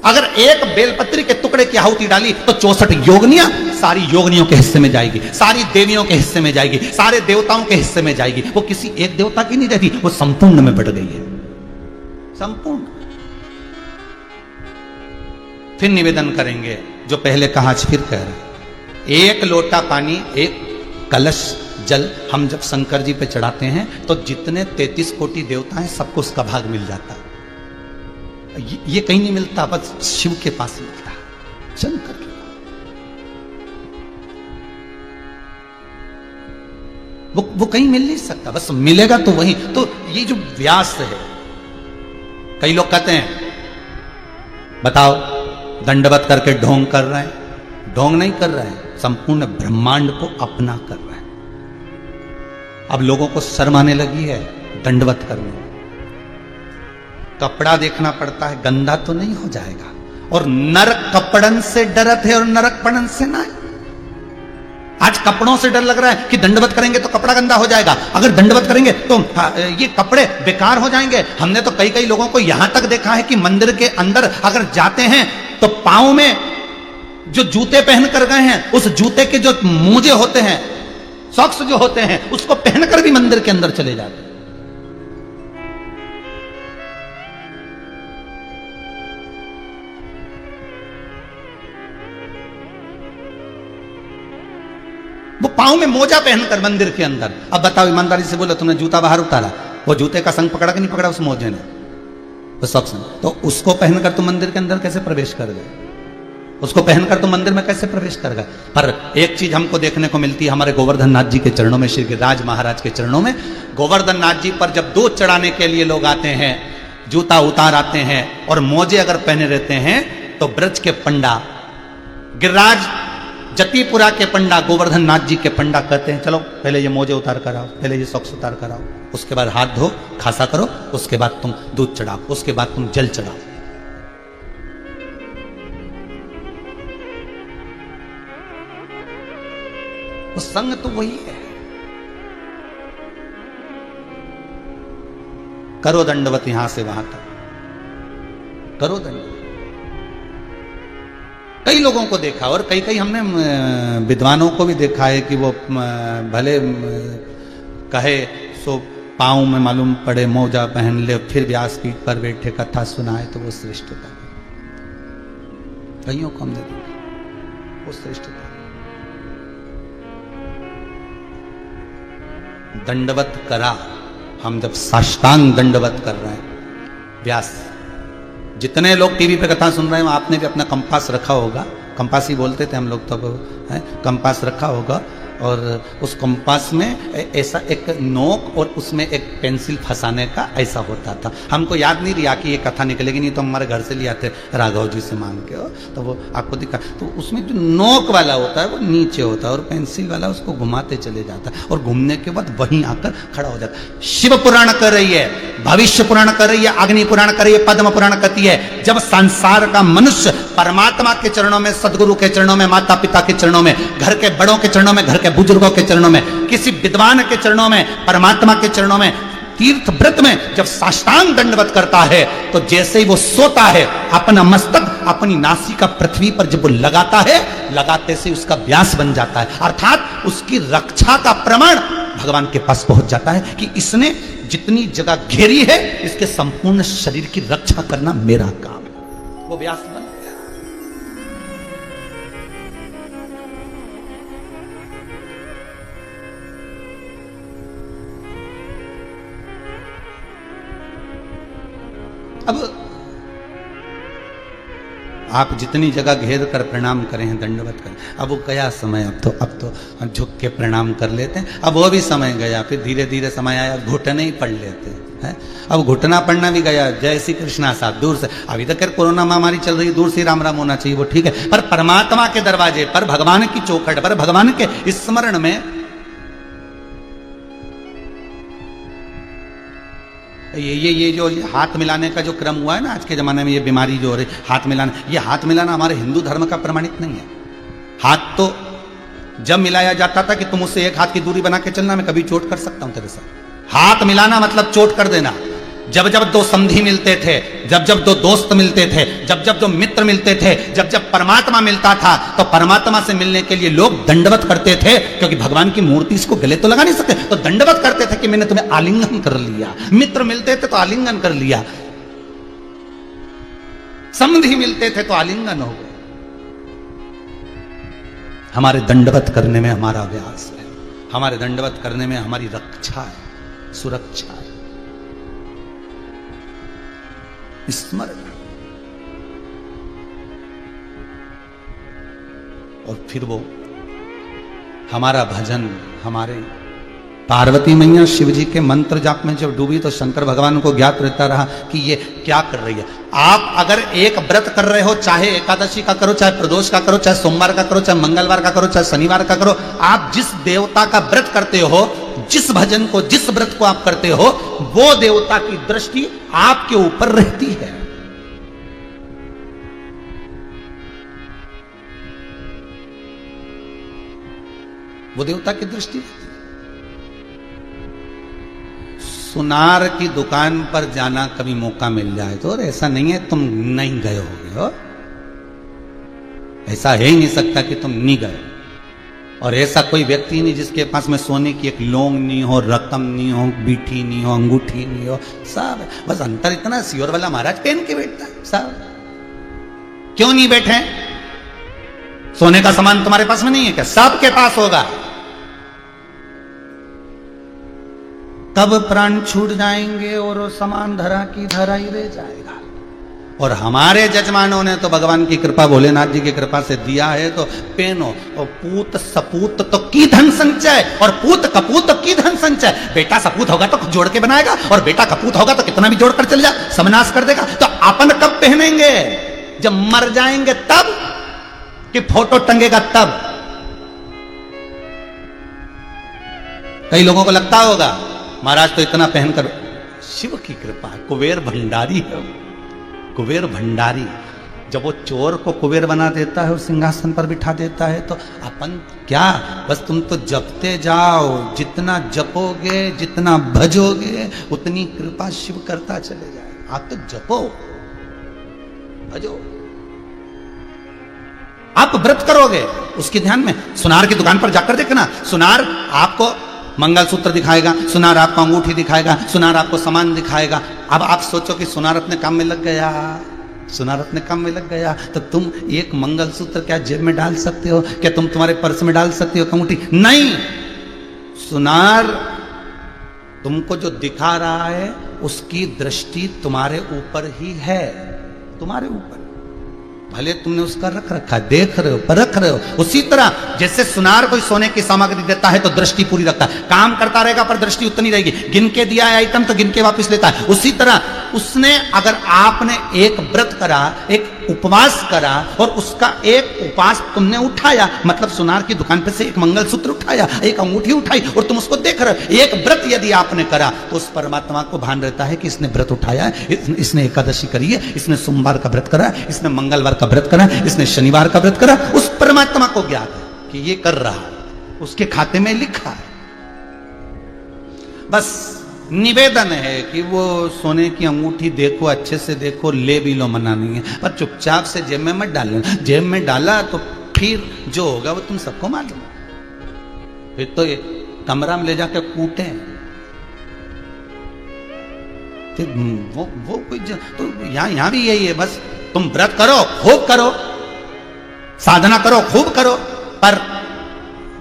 [SPEAKER 1] अगर एक बेलपत्री के टुकड़े की आहुति डाली तो 64 योगनियां सारी योगनियों के हिस्से में जाएगी, सारी देवियों के हिस्से में जाएगी, सारे देवताओं के हिस्से में जाएगी, वो किसी एक देवता की नहीं जाती, वो संपूर्ण में बट गई है, संपूर्ण। फिर निवेदन करेंगे जो पहले कहा, आज फिर कह रहे, एक लोटा पानी, एक कलश जल हम जब शंकर जी पे चढ़ाते हैं तो जितने 33 कोटि देवता हैं सबको उसका भाग मिल जाता है। ये कहीं नहीं मिलता, बस शिव के पास मिलता है, शंकर के पास। वो कहीं मिल नहीं सकता, बस मिलेगा तो वही। तो ये जो व्यास है, कई लोग कहते हैं बताओ दंडवत करके ढोंग कर रहे हैं, ढोंग नहीं कर रहे हैं, संपूर्ण ब्रह्मांड को अपना कर रहे हैं। अब लोगों को शर्म आने लगी है दंडवत करने, कपड़ा देखना पड़ता है, गंदा तो नहीं हो जाएगा, और नरक कपड़न से डरत है और नरक पड़न से ना। आज कपड़ों से डर लग रहा है कि दंडवत करेंगे तो कपड़ा गंदा हो जाएगा, अगर दंडवत करेंगे तो ये कपड़े बेकार हो जाएंगे। हमने तो कई लोगों को यहां तक देखा है कि मंदिर के अंदर अगर जाते हैं तो पांव में जो जूते पहन कर गए हैं उस जूते के जो मोजे होते हैं, सॉक्स जो होते हैं, उसको पहनकर भी मंदिर के अंदर चले जाते हैं। वो पांव में मोजा पहनकर मंदिर के अंदर। अब बताओ ईमानदारी से बोलो, तुमने जूता बाहर उतारा, वो जूते का संग पकड़ा कि नहीं पकड़ा उस मोजे ने, वो सॉक्स ने, तो उसको पहनकर तुम मंदिर के अंदर कैसे प्रवेश कर गए? उसको पहनकर तुम मंदिर में कैसे प्रवेश कर गए? पर एक चीज हमको देखने को मिलती है हमारे गोवर्धन नाथ जी के चरणों में, श्री गिरिराज महाराज के चरणों में। गोवर्धन नाथ जी पर जब दूध चढ़ाने के लिए लोग आते हैं, जूता उतार आते हैं और मोजे अगर पहने रहते हैं तो ब्रज के पंडा, गिरिराज जतीपुरा के पंडा, गोवर्धन नाथ जी के पंडा कहते हैं चलो पहले ये मोजे उतार कर आओ, पहले ये सॉक्स उतार कर आओ, उसके बाद हाथ धो, खासा करो, उसके बाद तुम दूध चढ़ाओ, उसके बाद तुम जल चढ़ाओ। वो संग तो वही है। करो दंडवत यहां से वहां तक, करो दंडवत। कई लोगों को देखा और कई कई हमने विद्वानों को भी देखा है कि वो भले कहे सो पाँव में मालूम पड़े मोजा पहन ले, फिर व्यासपीठ पर बैठे कथा सुनाए तो वो श्रेष्ठता। कईयों को हमने देखा वो श्रेष्ठता। दंडवत करा, हम जब साष्टांग दंडवत कर रहे हैं, व्यास जितने लोग टीवी पे कथा सुन रहे हैं आपने भी अपना कंपास रखा होगा, कंपास ही बोलते थे हम लोग तब, कंपास रखा होगा और उस कंपास में ऐसा एक नोक और उसमें एक पेंसिल फंसाने का ऐसा होता था। हमको याद नहीं रिया कि ये कथा निकलेगी, नहीं तो हमारे घर से ले आते राघव जी से मांग के, तो वो आपको दिखा। तो उसमें जो नोक वाला होता है वो नीचे होता है और पेंसिल वाला उसको घुमाते चले जाता है और घूमने के बाद वहीं आकर खड़ा हो जाता है। शिव पुराण कर रही है, भविष्य पुराण कर रही है, अग्नि पुराण कर रही है, पद्म पुराण करती है। जब संसार का मनुष्य परमात्मा के चरणों में, सदगुरु के चरणों में, माता पिता के चरणों में, घर के बड़ों के चरणों में, घर के बुजुर्गों के चरणों में, किसी विद्वान के चरणों में, परमात्मा के चरणों में, तीर्थ व्रत में जब साष्टांग दंडवत करता है तो जैसे ही वो सोता है अपना मस्तक अपनी नासिका पृथ्वी पर जब वो लगाता है, लगाते से उसका व्यास बन जाता है, अर्थात उसकी रक्षा का प्रमाण भगवान के पास पहुंच जाता है कि इसने जितनी जगह घेरी है इसके संपूर्ण शरीर की रक्षा करना मेरा काम है। वो व्यास बन गया। अब आप जितनी जगह घेर कर प्रणाम करें हैं, दंडवत करें, अब वो गया समय, अब तो झुक के प्रणाम कर लेते हैं। अब वो भी समय गया, फिर धीरे धीरे समय आया घुटने ही पढ़ लेते हैं। अब घुटना पढ़ना भी गया। जय श्री कृष्णा साहब दूर से, अभी तक कोरोना महामारी चल रही है, दूर से राम राम होना चाहिए, वो ठीक है, पर परमात्मा के दरवाजे पर, भगवान की चौखट पर, भगवान के स्मरण में ये जो हाथ मिलाने का जो क्रम हुआ है ना आज के जमाने में, ये बीमारी जो हो रही हाथ मिलाना, ये हाथ मिलाना हमारे हिंदू धर्म का प्रमाणित नहीं है। हाथ तो जब मिलाया जाता था कि तुम उससे एक हाथ की दूरी बना के चलना, मैं कभी चोट कर सकता हूं तेरे साथ। हाथ मिलाना मतलब चोट कर देना। जब जब दो संधि मिलते थे, जब जब दो दोस्त मिलते थे, जब जब दो मित्र मिलते थे, जब जब परमात्मा मिलता था, तो परमात्मा से मिलने के लिए लोग दंडवत करते थे, क्योंकि भगवान की मूर्ति इसको गले तो लगा नहीं सकते, तो दंडवत करते थे कि मैंने तुम्हें आलिंगन कर लिया। मित्र मिलते थे तो आलिंगन कर लिया, संधि मिलते थे तो आलिंगन हो गए। हमारे दंडवत करने में हमारा व्यास है, हमारे दंडवत करने में हमारी रक्षा है, सुरक्षा है, स्मरण। और फिर वो हमारा भजन, हमारे पार्वती मैया शिव जी के मंत्र जाप में जब डूबी तो शंकर भगवान को ज्ञात रहता रहा कि ये क्या कर रही है। आप अगर एक व्रत कर रहे हो, चाहे एकादशी का करो, चाहे प्रदोष का करो, चाहे सोमवार का करो, चाहे मंगलवार का करो, चाहे शनिवार का करो, आप जिस देवता का व्रत करते हो, जिस भजन को, जिस व्रत को आप करते हो, वो देवता की दृष्टि आपके ऊपर रहती है। वो देवता की दृष्टि रहती है। सुनार की दुकान पर जाना कभी मौका मिल जाए तो, और ऐसा नहीं है तुम नहीं गए होगे हो, ऐसा है ही नहीं सकता कि तुम नहीं गए। और ऐसा कोई व्यक्ति नहीं जिसके पास में सोने की एक लौंग नहीं हो, रकम नहीं हो, बीठी नहीं हो, अंगूठी नहीं हो, सब बस अंतर इतना सियोर वाला महाराज पहन के बैठता है। सब क्यों नहीं बैठे? सोने का सामान तुम्हारे पास में नहीं है क्या? सबके पास होगा। तब प्राण छूट जाएंगे और वो सामान धरा की धरा ही रह जाएगा। और हमारे जजमानों ने तो भगवान की कृपा, भोलेनाथ जी की कृपा से दिया है, तो पेनो। और पूत सपूत तो की धन संचय, और पूत कपूत तो की धन संचय। बेटा सपूत होगा तो जोड़ के बनाएगा, और बेटा कपूत होगा तो कितना भी जोड़ कर चल जा, समनाश कर देगा। तो अपन कब पहनेंगे? जब मर जाएंगे तब, कि फोटो टंगेगा तब? कई लोगों को लगता होगा महाराज तो इतना पहनकर, शिव की कृपा, कुबेर भंडारी है, कुबेर भंडारी। जब वो चोर को कुबेर बना देता है और सिंहासन पर बिठा देता है, तो अपन क्या, बस तुम तो जपते जाओ, जितना जपोगे जितना भजोगे उतनी कृपा शिव करता चले जाए। आप तो जपो भजो, आप व्रत करोगे उसके ध्यान में। सुनार की दुकान पर जाकर देखना, सुनार आपको मंगलसूत्र दिखाएगा, सुनार आपको अंगूठी दिखाएगा, सुनार आपको सामान दिखाएगा। अब आप सोचो कि सुनार अपने काम में लग गया, सुनार अपने काम में लग गया, तो तुम एक मंगलसूत्र क्या जेब में डाल सकते हो? क्या तुम तुम्हारे पर्स में डाल सकते हो अंगूठी? नहीं, सुनार तुमको जो दिखा रहा है उसकी दृष्टि तुम्हारे ऊपर ही है, तुम्हारे ऊपर। भले तुमने उसका रख रखा, देख रहे हो, परख रहे हो। उसी तरह जैसे सुनार कोई सोने की सामग्री देता है तो दृष्टि पूरी रखता है, काम करता रहेगा पर दृष्टि उतनी रहेगी। गिन के दिया है आइटम तो गिन के वापस लेता है। उसी तरह उसने, अगर आपने एक व्रत करा, एक उपवास करा और उसका एक उपवास तुमने उठाया, मतलब सुनार की दुकान पे से एक मंगलसूत्र उठाया, एक अंगूठी उठाई और तुम उसको देख रहे हो, एक व्रत यदि आपने करा तो उस परमात्मा को भान रहता है कि इसने व्रत उठाया है, इसने एकादशी करी है, इसने सोमवार का व्रत करा, इसने मंगलवार का व्रत करा, इसने शनिवार का व्रत करा। उस परमात्मा को ज्ञात है कि ये कर रहा है, उसके खाते में लिखा है। बस निवेदन है कि वो सोने की अंगूठी देखो, अच्छे से देखो, ले भी लो, मना नहीं है, पर चुपचाप से जेब में मत डालो। जेब में डाला तो फिर जो होगा वो तुम सबको मालूम, फिर तो ये कमरा में ले जाकर कूटे। फिर वो कोई तो यहां भी यही है, बस तुम व्रत करो, खूब करो, साधना करो, खूब करो, पर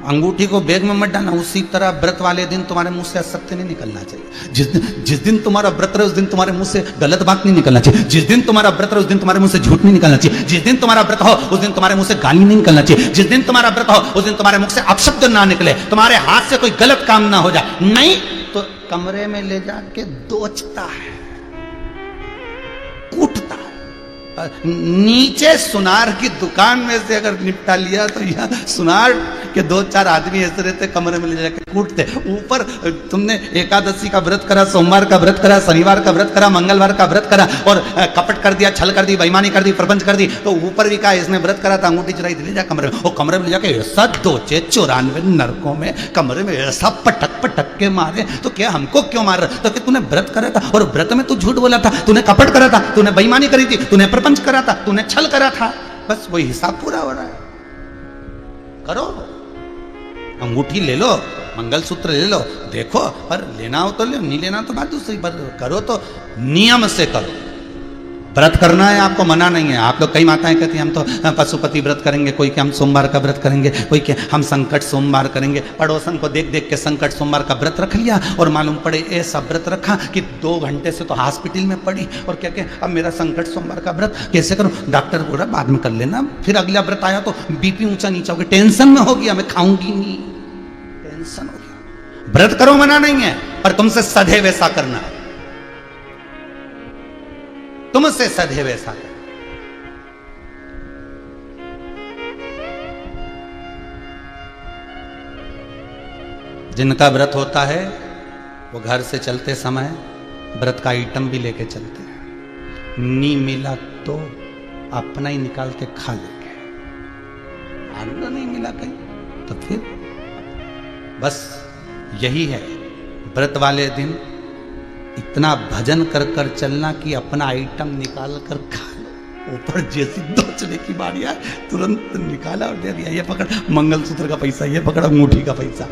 [SPEAKER 1] अंगूठी को बैग में मत डालना। उसी तरह व्रत वाले दिन तुम्हारे मुंह से असत्य नहीं निकलना चाहिए। जिस दिन तुम्हारा व्रत रहे उस दिन तुम्हारे मुंह से गलत बात नहीं निकलना चाहिए। जिस दिन तुम्हारा व्रत रहे उस दिन तुम्हारे मुंह से झूठ नहीं निकलना चाहिए। जिस दिन तुम्हारा व्रत हो उस दिन तुम्हारे मुंह से गाली नहीं निकलना चाहिए। जिस दिन तुम्हारा व्रत हो उस दिन तुम्हारे मुख से अपशब्द ना निकले, तुम्हारे हाथ से कोई गलत काम ना हो जाए। नहीं तो कमरे में ले जाके दोचता है, कूटता है। नीचे सुनार की दुकान में से अगर निपटा लिया तो यह सुनार के 2-4 आदमी ऐसे रहते, कमरे में ले जाके कूटते। ऊपर तुमने एकादशी का व्रत करा, सोमवार का व्रत करा, शनिवार का व्रत करा, मंगलवार का व्रत करा और कपट कर दिया, छल कर दी, बेईमानी कर दी, प्रपंच कर दी, तो ऊपर भी कहा इसने व्रत करा था, अंगूठी चुराई थी, ले जा कमरे में। वो कमरे में ले जाके ऐसा दोचे 94 नरकों में कमरे में ऐसा पटक पटक के मारे। तो क्या हमको क्यों मार रहा? तो क्या तूने व्रत करा था और व्रत में तू झूठ बोला था, तूने कपट करा था, तूने बेईमानी करी थी, तूने प्रपंच करा था, तूने छल करा था। बस वही हिसाब पूरा हो रहा है। करो, अंगूठी ले लो, मंगलसूत्र ले लो, देखो, पर लेना हो तो ले, नहीं लेना तो बात दूसरी, पर करो तो नियम से करो। व्रत करना है आपको, मना नहीं है। आप लोग, कई माताएं कहती हैं हम तो पशुपति व्रत करेंगे, कोई कि हम सोमवार का व्रत करेंगे, कोई कि हम संकट सोमवार करेंगे। पड़ोसन को देख देख के संकट सोमवार का व्रत रख लिया और मालूम पड़े ऐसा व्रत रखा कि 2 घंटे से तो हॉस्पिटल में पड़ी और क्या क्या अब मेरा संकट सोमवार का व्रत कैसे करूं? डॉक्टर बोल रहा बाद में कर लेना, फिर अगला व्रत आया तो बीपी ऊंचा नीचा हो गया, टेंशन में हो गया, मैं खाऊंगी नहीं, टेंशन हो गया। व्रत करो, मना नहीं है, पर तुमसे सदैव ऐसा करना है, तुमसे सदैव ऐसा कर। जिनका व्रत होता है वो घर से चलते समय व्रत का आइटम भी लेके चलते हैं। नी मिला तो अपना ही निकाल के खा लेंगे, आनंद नहीं मिला कहीं तो फिर बस यही है। व्रत वाले दिन इतना भजन कर कर चलना कि अपना आइटम निकाल कर खा लो। ऊपर जैसी दोचने की बारी आए तुरंत निकाला और दे दिया, ये पकड़ मंगलसूत्र का पैसा, ये पकड़ अंगूठी का पैसा।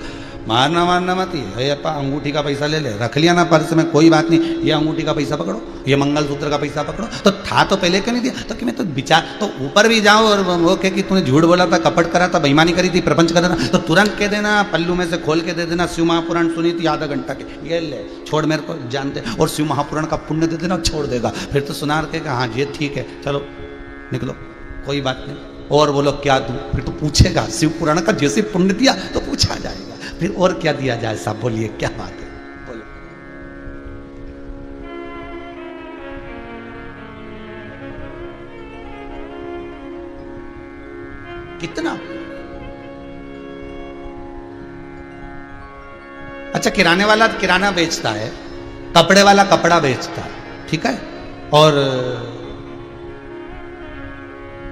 [SPEAKER 1] मारना मत, ये अंगूठी का पैसा ले ले, रख लिया ना पर्स में, कोई बात नहीं, ये अंगूठी का पैसा पकड़ो, ये मंगलसूत्र का पैसा पकड़ो। तो था तो पहले क्यों नहीं दिया? तो कि मैं तो विचार, तो ऊपर भी जाओ और वो कहे कि तूने झूठ बोला था, कपट करा था, बेईमानी करी थी, प्रपंच कर देना, तो तुरंत कह देना, पल्लू में से खोल के दे देना, शिव महापुराण सुनी थी आधा घंटा के, ये ले छोड़, मेरे को जानते, और शिव महापुराण का पुण्य दे देना, छोड़ देगा। फिर तो सुनार के हाँ ये ठीक है, चलो निकलो, कोई बात नहीं, और बोलो क्या दूं? फिर तो पूछेगा, शिव पुराण का जैसे पुण्य दिया तो पूछा जाएगा, फिर और क्या दिया जाए साहब, बोलिए क्या बात है, बोलो। कितना? अच्छा, किराने वाला किराना बेचता है, कपड़े वाला कपड़ा बेचता है, ठीक है, और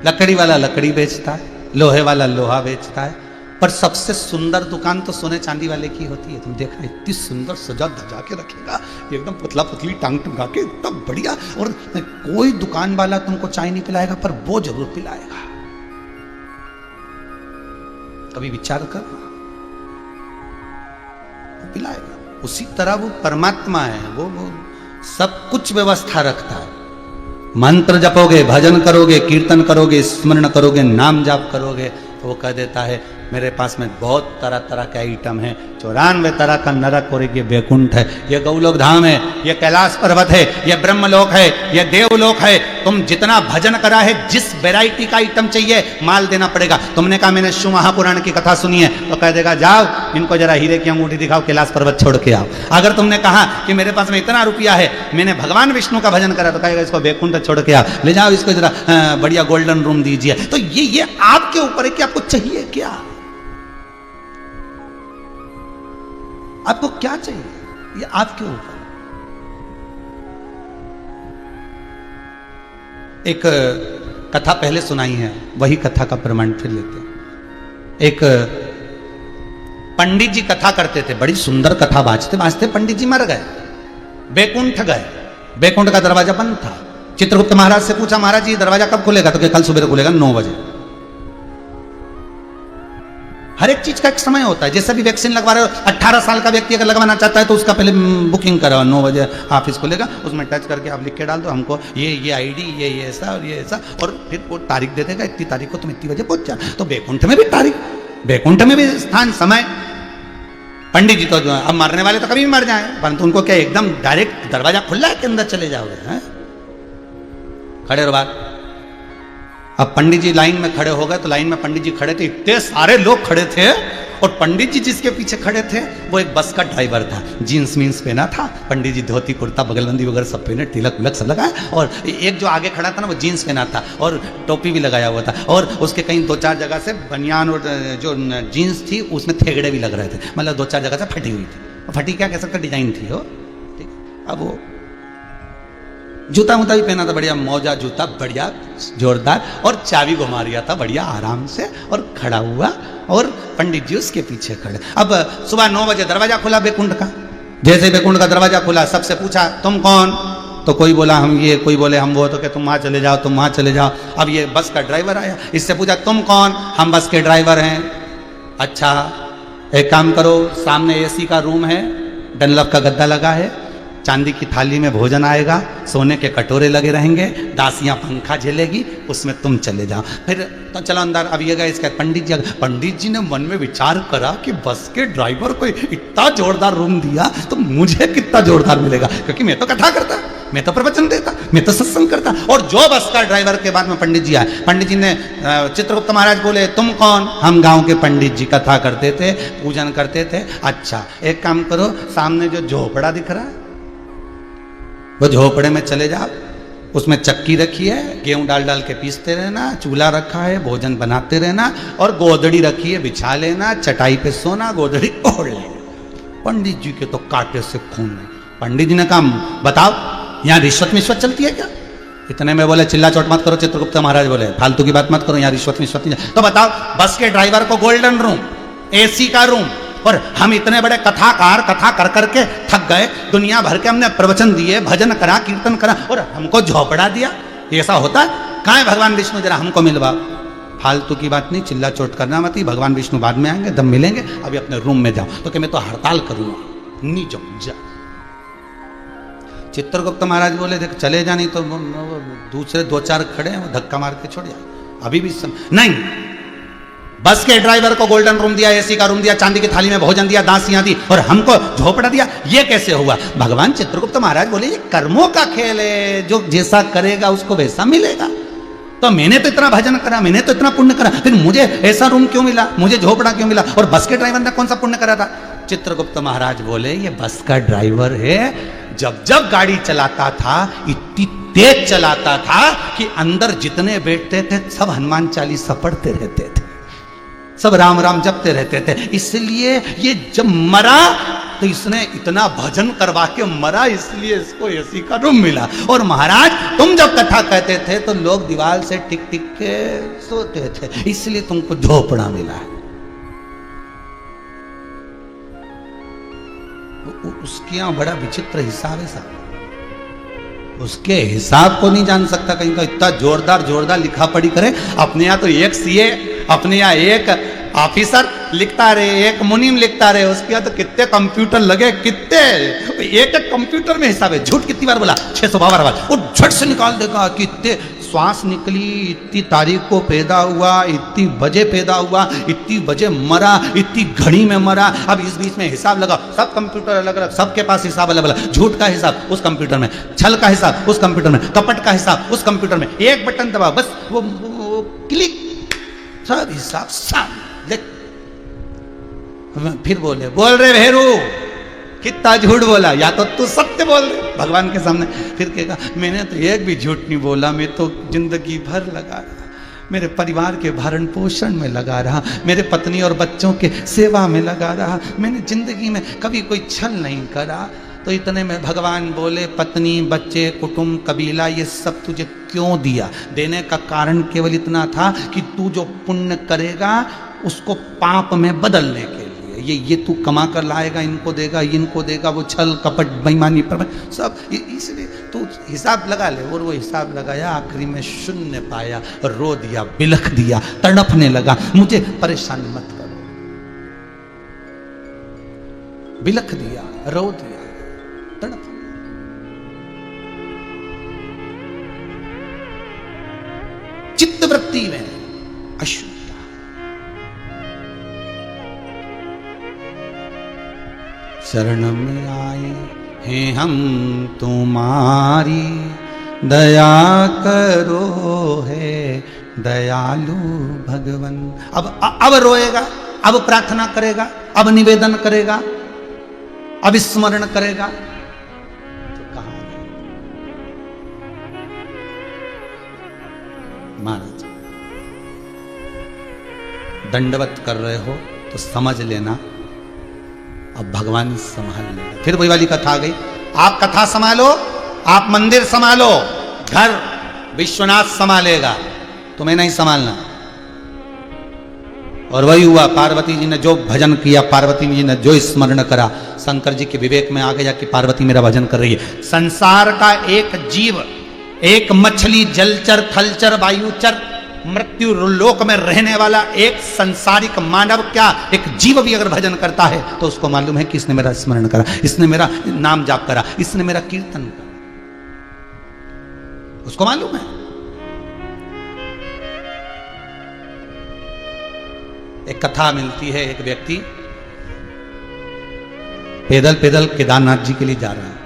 [SPEAKER 1] लकड़ी वाला लकड़ी बेचता है, लोहे वाला लोहा बेचता है, पर सबसे सुंदर दुकान तो सोने चांदी वाले की होती है। तुम देखा, इतनी सुंदर सजा धजा के रखेगा, एकदम पुतला पुतली टांग टंगा के, एकदम बढ़िया। और कोई दुकान वाला तुमको चाय नहीं पिलाएगा, पर वो जरूर पिलाएगा। कभी विचार कर, पिलाएगा। उसी तरह वो परमात्मा है, वो सब कुछ व्यवस्था रखता है। मंत्र जपोगे, भजन करोगे, कीर्तन करोगे, स्मरण करोगे, नाम जाप करोगे, तो वो कह देता है मेरे पास में बहुत तरह तरह के आइटम है। 94 तरह का नरक और ये बैकुंठ है, ये गौलोक धाम है, ये कैलाश पर्वत है, ये ब्रह्मलोक है, ये देवलोक है। तुम जितना भजन करा है, जिस वैरायटी का आइटम चाहिए माल देना पड़ेगा। तुमने कहा मैंने शिव महापुराण की कथा सुनी है, तो कह देगा जाओ इनको जरा हीरे की अंगूठी दिखाओ, कैलाश पर्वत छोड़ के आओ। अगर तुमने कहा कि मेरे पास में इतना रुपया है, मैंने भगवान विष्णु का भजन करा, तो कहेगा इसको बैकुंठ छोड़ के आओ, ले जाओ इसको जरा बढ़िया गोल्डन रूम दीजिए। तो ये आपके ऊपर है कि आपको चाहिए क्या, आपको क्या चाहिए, ये आपके ऊपर। एक कथा पहले सुनाई है, वही कथा का प्रमाण फिर लेते हैं। एक पंडित जी कथा करते थे, बड़ी सुंदर कथा बाजते बाजते पंडित जी मर गए, बैकुंठ गए। बैकुंठ का दरवाजा बंद था। चित्रगुप्त महाराज से पूछा, महाराज जी दरवाजा कब खुलेगा? तो कल सुबह खुलेगा 9 बजे। हर एक चीज का एक समय होता है। जैसे भी वैक्सीन लगवा रहे हो, 18 साल का व्यक्ति अगर लगवाना चाहता है तो उसका पहले बुकिंग कराओ, 9 बजे ऑफिस खुलेगा, उसमें टच करके आप लिख के डाल दो हमको ये आईडी, ये ऐसा और ये ऐसा, और फिर वो तारीख दे देगा, इतनी तारीख को तुम इतनी बजे पहुंच जा। तो बैकुंठ में भी तारीख, बैकुंठ में भी स्थान, समय। पंडित जी तो अब मरने वाले तो कभी भी मर जाए, परंतु उनको क्या एकदम डायरेक्ट दरवाजा खुला है के अंदर चले जाओगे? खड़े रहो बात। अब पंडित जी लाइन में खड़े हो गए, तो लाइन में पंडित जी खड़े थे, इतने सारे लोग खड़े थे, और पंडित जी जिसके पीछे खड़े थे वो एक बस का ड्राइवर था। जीन्स मीन्स पहना था, पंडित जी धोती कुर्ता बगलबंदी वगैरह सब पहने, तिलक विलक सब लगाया, और एक जो आगे खड़ा था ना वो जीन्स पहना था और टोपी भी लगाया हुआ था, और उसके कहीं 2-4 जगह से बनियान और जो जीन्स थी उसमें थेगड़े भी लग रहे थे, मतलब 2-4 जगह से फटी हुई थी। फटी क्या कह सकते, डिजाइन थी वो, ठीक। अब वो जूता मूता भी पहना था, बढ़िया मौजा जूता, बढ़िया जोरदार, और चाबी घुमा रिया था बढ़िया आराम से, और खड़ा हुआ, और पंडित जी उसके पीछे खड़े। अब सुबह 9 बजे दरवाजा खुला बैकुंठ का। जैसे बैकुंठ का दरवाजा खुला, सबसे पूछा तुम कौन? तो कोई बोला हम ये, कोई बोले हम वो, तो क्या तुम वहां चले जाओ, तुम वहां चले जाओ। अब ये बस का ड्राइवर आया, इससे पूछा तुम कौन? हम बस के ड्राइवर हैं। अच्छा एक काम करो, सामने एसी का रूम है, डनलप का गद्दा लगा है, चांदी की थाली में भोजन आएगा, सोने के कटोरे लगे रहेंगे, दासियां पंखा झेलेगी, उसमें तुम चले जाओ। फिर तो चलो अंदर। अब ये गए इसका पंडित जी ने मन में विचार करा कि बस के ड्राइवर को इतना जोरदार रूम दिया तो मुझे कितना जोरदार मिलेगा, क्योंकि मैं तो कथा करता, मैं तो प्रवचन देता, मैं तो सत्संग करता। और जो बस का ड्राइवर के बाद में पंडित जी आए, पंडित जी ने चित्रगुप्त महाराज बोले तुम कौन? हम गांव के पंडित जी, कथा करते थे, पूजन करते थे। अच्छा एक काम करो, सामने जो झोपड़ा दिख रहा है वो झोपड़े में चले जाओ, उसमें चक्की रखी है, गेहूं डाल डाल के पीसते रहना, चूल्हा रखा है, भोजन बनाते रहना, और गोदड़ी रखी है, बिछा लेना, चटाई पे सोना, गोदड़ी ओढ़ लेना। पंडित जी के तो कांटे से खून नहीं। पंडित जी ने कहा बताओ यहाँ रिश्वत मिश्वत चलती है क्या? इतने में बोले चिल्ला चोट मत करो, चित्रगुप्त महाराज बोले फालतू की बात मत करो, यहाँ रिश्वत मिश्वत नहीं। तो बताओ, बस के ड्राइवर को गोल्डन रूम, एसी का रूम, और हम इतने बड़े कथाकार कथा कर करके थक गए, दुनिया भर के हमने प्रवचन दिए, भजन करा, कीर्तन करा, और हमको झोपड़ा दिया? ऐसा होता है? कहाँ है भगवान विष्णु, जरा हमको मिलवाओ। फालतू की बात नहीं, चिल्ला चोट करना मत ही, भगवान विष्णु बाद में आएंगे, दम मिलेंगे, अभी अपने रूम में जाओ। तो कि मैं तो हड़ताल करूंगा, नहीं जाओ जा। चित्रगुप्त महाराज बोले देख चले जा, नहीं तो दूसरे 2-4 खड़े हैं, वो धक्का मार के छोड़ जाए। अभी भी नहीं, बस के ड्राइवर को गोल्डन रूम दिया, एसी का रूम दिया, चांदी की थाली में भोजन दिया, दासियां दी, और हमको झोपड़ा दिया, ये कैसे हुआ? भगवान चित्रगुप्त महाराज बोले ये कर्मों का खेल है, जो जैसा करेगा उसको वैसा मिलेगा। तो मैंने तो इतना भजन करा, मैंने तो इतना पुण्य करा, फिर मुझे ऐसा रूम क्यों मिला, मुझे झोपड़ा क्यों मिला, और बस के ड्राइवर ने कौन सा पुण्य करा था? चित्रगुप्त महाराज बोले ये बस का ड्राइवर है, जब जब गाड़ी चलाता था इतनी तेज चलाता था कि अंदर जितने बैठते थे सब हनुमान चालीसा पढ़ते रहते थे, सब राम राम जपते रहते थे। इसलिए ये जब मरा तो इसने इतना भजन करवा के मरा, इसलिए इसको एसी का रूम मिला। और महाराज तुम जब कथा कहते थे तो लोग दीवार से टिक टिक के सोते थे, इसलिए तुमको झोपड़ा मिला है। उसके यहां बड़ा विचित्र हिसाब है साहब, उसके हिसाब को नहीं जान सकता कहीं का। इतना जोरदार जोरदार लिखा पढ़ी करे, अपने यहाँ तो एक सीए, अपने यहाँ एक ऑफिसर लिखता रहे, एक मुनीम लिखता रहे, उसके यहाँ तो कितने कंप्यूटर लगे, कितने एक एक कंप्यूटर में हिसाब है। झूठ कितनी बार बोला? 652 बार। वो झट से निकाल देगा, कितने श्वास निकली, इतनी तारीख को पैदा हुआ, इतनी बजे पैदा हुआ, इतनी बजे मरा, इतनी घड़ी में मरा। अब इस बीच में हिसाब लगा, सब कंप्यूटर अलग अलग, सबके पास हिसाब अलग अलग। झूठ का हिसाब उस कंप्यूटर में, छल का हिसाब उस कंप्यूटर में, कपट का हिसाब उस कंप्यूटर में। एक बटन दबा बस वो क्लिक, सब हिसाब सामने। फिर बोल रहे भेरू कितना झूठ बोला, या तो तू सत्य बोल रहे भगवान के सामने। फिर कहेगा मैंने तो एक भी झूठ नहीं बोला, मैं तो जिंदगी भर लगा रहा, मेरे परिवार के भरण पोषण में लगा रहा, मेरे पत्नी और बच्चों के सेवा में लगा रहा, मैंने जिंदगी में कभी कोई छल नहीं करा। तो इतने में भगवान बोले पत्नी, बच्चे, कुटुंब, कबीला, ये सब तुझे क्यों दिया? देने का कारण केवल इतना था कि तू जो पुण्य करेगा उसको पाप में बदलने के लिए, ये तू कमा कर लाएगा, इनको देगा, वो छल कपट बेईमानी पर सब, इसलिए तू हिसाब लगा ले। और वो हिसाब लगाया, आखिरी में शून्य पाया, रो दिया, बिलख दिया, तड़पने लगा, मुझे परेशान मत करो। बिलख दिया, रो दिया, तड़प। चित्तवृत्ति में अशुद्ध, शरण में आए हैं हम तुम्हारी, दया करो है दयालु भगवन। अब रोएगा, अब प्रार्थना करेगा, अब निवेदन करेगा, अब स्मरण करेगा, तो कहां महाराज दंडवत कर रहे हो तो समझ लेना अब भगवान संभाल लेगा। फिर वही वाली कथा आ गई, आप कथा संभालो, आप मंदिर संभालो, घर विश्वनाथ संभालेगा, तुम्हें नहीं संभालना। और वही हुआ, पार्वती जी ने जो भजन किया, पार्वती जी ने जो स्मरण करा, शंकर जी के विवेक में आ गया कि पार्वती मेरा भजन कर रही है। संसार का एक जीव, एक मछली, जलचर, थलचर, वायुचर, मृत्यु लोक में रहने वाला एक संसारिक मानव, क्या एक जीव भी अगर भजन करता है तो उसको मालूम है कि इसने मेरा स्मरण करा, इसने मेरा नाम जाप करा, इसने मेरा कीर्तन करा, उसको मालूम है। एक कथा मिलती है, एक व्यक्ति पैदल पैदल केदारनाथ जी के लिए जा रहा है,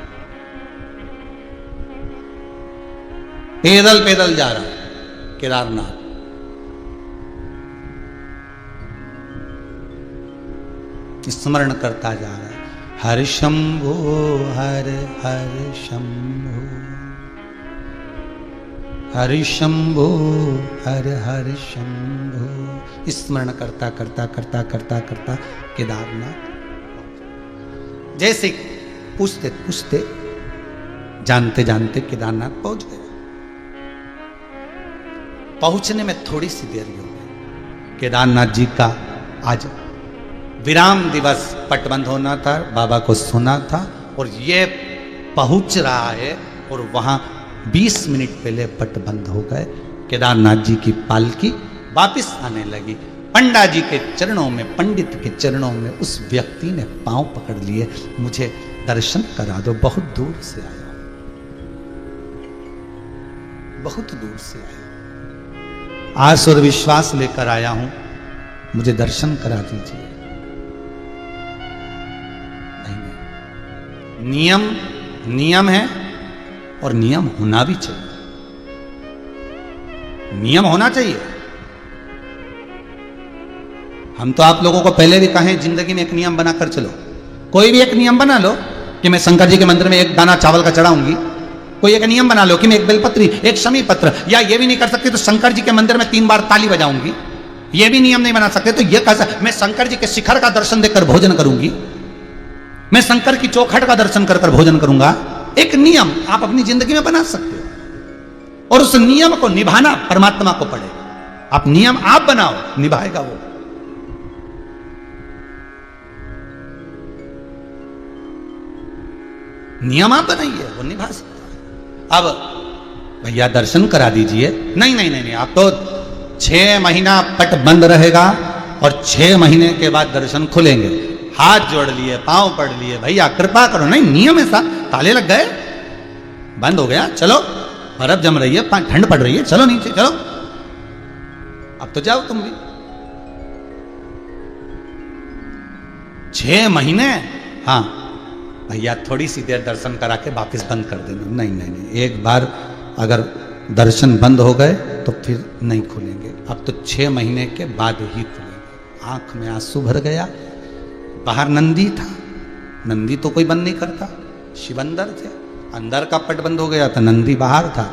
[SPEAKER 1] पैदल पैदल जा रहा है केदारनाथ। स्मरण करता जा रहा है, हर शंभो हर हर शंभो, हर शंभो हर हर शंभो। स्मरण करता करता करता करता करता केदारनाथ, जैसे पूछते पूछते जानते जानते केदारनाथ पहुंच गए। पहुंचने में थोड़ी सी देर हो गई। केदारनाथ जी का आज विराम दिवस, पटबंध होना था, बाबा को सुना था, और ये पहुंच रहा है और वहां 20 मिनट पहले पटबंध हो गए। केदारनाथ जी की पालकी वापिस आने लगी। पंडा जी के चरणों में, पंडित के चरणों में उस व्यक्ति ने पांव पकड़ लिए, मुझे दर्शन करा दो, बहुत दूर से आया, बहुत दूर से आया, आस और विश्वास लेकर आया हूं, मुझे दर्शन करा दीजिए। नियम नियम है और नियम होना भी चाहिए, नियम होना चाहिए। हम तो आप लोगों को पहले भी कहें, जिंदगी में एक नियम बनाकर चलो, कोई भी एक नियम बना लो कि मैं शंकर जी के मंदिर में एक दाना चावल का चढ़ाऊंगी, कोई एक नियम बना लो कि मैं एक बेलपत्री, एक शमी पत्र, या ये भी नहीं कर सकते तो शंकर जी के मंदिर में 3 बार ताली बजाऊंगी, ये भी नियम नहीं बना सकते तो ये कैसा, मैं शंकर जी के शिखर का दर्शन देकर भोजन करूंगी, मैं शंकर की चौखट का दर्शन कर कर भोजन करूंगा। एक नियम आप अपनी जिंदगी में बना सकते हो और उस नियम को निभाना परमात्मा को पड़ेगा। आप नियम आप बनाओ, निभाएगा वो। नियम आप बनाइए, वो निभा सकता है। अब भैया दर्शन करा दीजिए, नहीं नहीं नहीं नहीं, आप तो 6 महीना पट बंद रहेगा और 6 महीने के बाद दर्शन खुलेंगे। हाथ जोड़ लिए, पांव पड़ लिए, भैया कृपा करो। नहीं, नियम ऐसा, ताले लग गए, बंद हो गया, चलो बर्फ जम रही है, ठंड पड़ रही है, चलो नीचे चलो, अब तो जाओ तुम भी। 6 महीने, हाँ भैया थोड़ी सी देर दर्शन करा के वापस बंद कर देना। नहीं नहीं नहीं, एक बार अगर दर्शन बंद हो गए तो फिर नहीं खुलेंगे। अब तो 6 महीने के बाद ही खुलेंगे। आंख में आंसू भर गया। बाहर नंदी था, नंदी तो कोई बंद नहीं करता, शिव अंदर थे, अंदर का पट बंद हो गया था, नंदी बाहर था।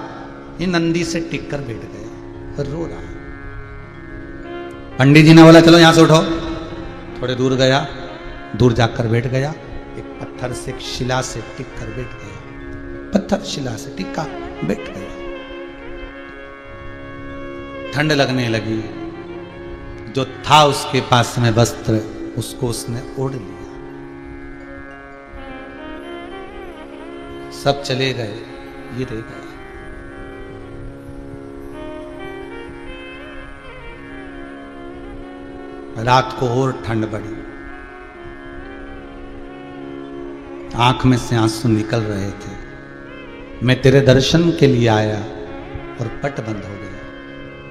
[SPEAKER 1] ये नंदी से टिक कर बैठ गया और रो रहा। पंडित जी ने बोला चलो यहां से उठो। थोड़े दूर गया, दूर जाकर बैठ गया। एक पत्थर से, एक शिला से टिक कर बैठ गया। पत्थर शिला से टिका, बैठ गया। ठंड लगने लगी। जो था उसके पास में वस्त्र, उसको उसने ओढ़ लिया। सब चले गए, ये रह गया। रात को और ठंड बढ़ी। आंख में से आंसू निकल रहे थे। मैं तेरे दर्शन के लिए आया और पट बंद हो गया।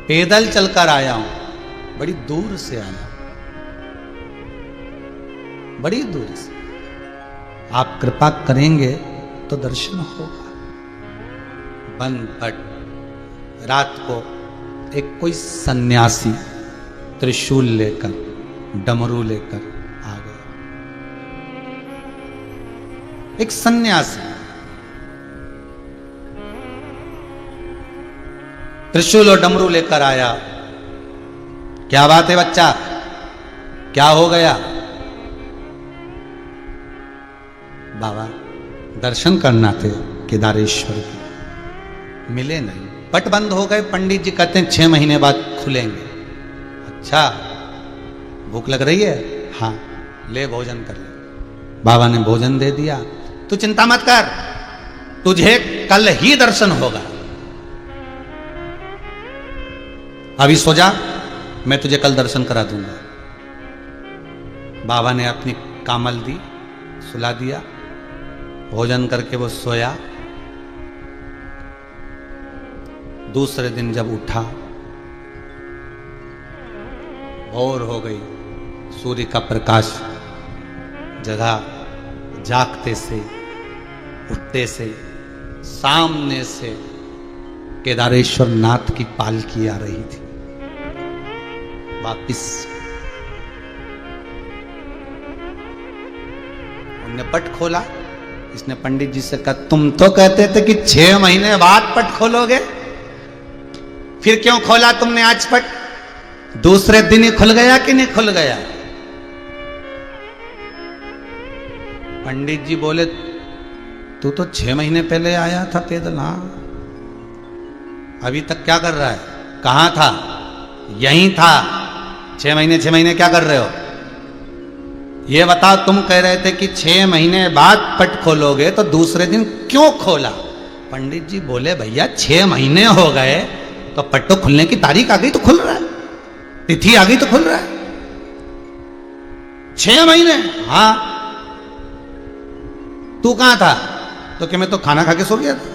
[SPEAKER 1] पैदल चलकर आया हूं, बड़ी दूर से आया, बड़ी दूर से। आप कृपा करेंगे तो दर्शन होगा। बंद पट। रात को एक कोई सन्यासी त्रिशूल लेकर, डमरू लेकर आ गया। एक सन्यासी त्रिशूल और डमरू लेकर आया। क्या बात है बच्चा, क्या हो गया? बाबा दर्शन करना थे केदारेश्वर के, मिले नहीं, पट बंद हो गए। पंडित जी कहते हैं 6 महीने बाद खुलेंगे। अच्छा, भूख लग रही है? हाँ, ले भोजन कर ले। बाबा ने भोजन दे दिया। तू चिंता मत कर, तुझे कल ही दर्शन होगा। अभी सो जा, मैं तुझे कल दर्शन करा दूंगा। बाबा ने अपनी कामल दी, सुला दिया। भोजन करके वो सोया। दूसरे दिन जब उठा, भोर हो गई, सूर्य का प्रकाश जगा। जागते से, उठते से, सामने से केदारेश्वर नाथ की पालकी आ रही थी। वापिस उन्होंने पट खोला। इसने पंडित जी से कहा तुम तो कहते थे कि 6 महीने बाद पट खोलोगे, फिर क्यों खोला तुमने आज पट? दूसरे दिन ही खुल गया कि नहीं खुल गया? पंडित जी बोले तू तो 6 महीने पहले आया था पैदल। हाँ, अभी तक क्या कर रहा है? कहां था? यहीं था। 6 महीने क्या कर रहे हो? ये बताओ, तुम कह रहे थे कि 6 महीने बाद पट खोलोगे, तो दूसरे दिन क्यों खोला? पंडित जी बोले भैया 6 महीने हो गए तो पट तो खुलने की तारीख आ गई तो खुल रहा है, तिथि आ गई तो खुल रहा है। 6 महीने? हाँ। तू कहां था? तो कि मैं तो खाना खा के सो गया था,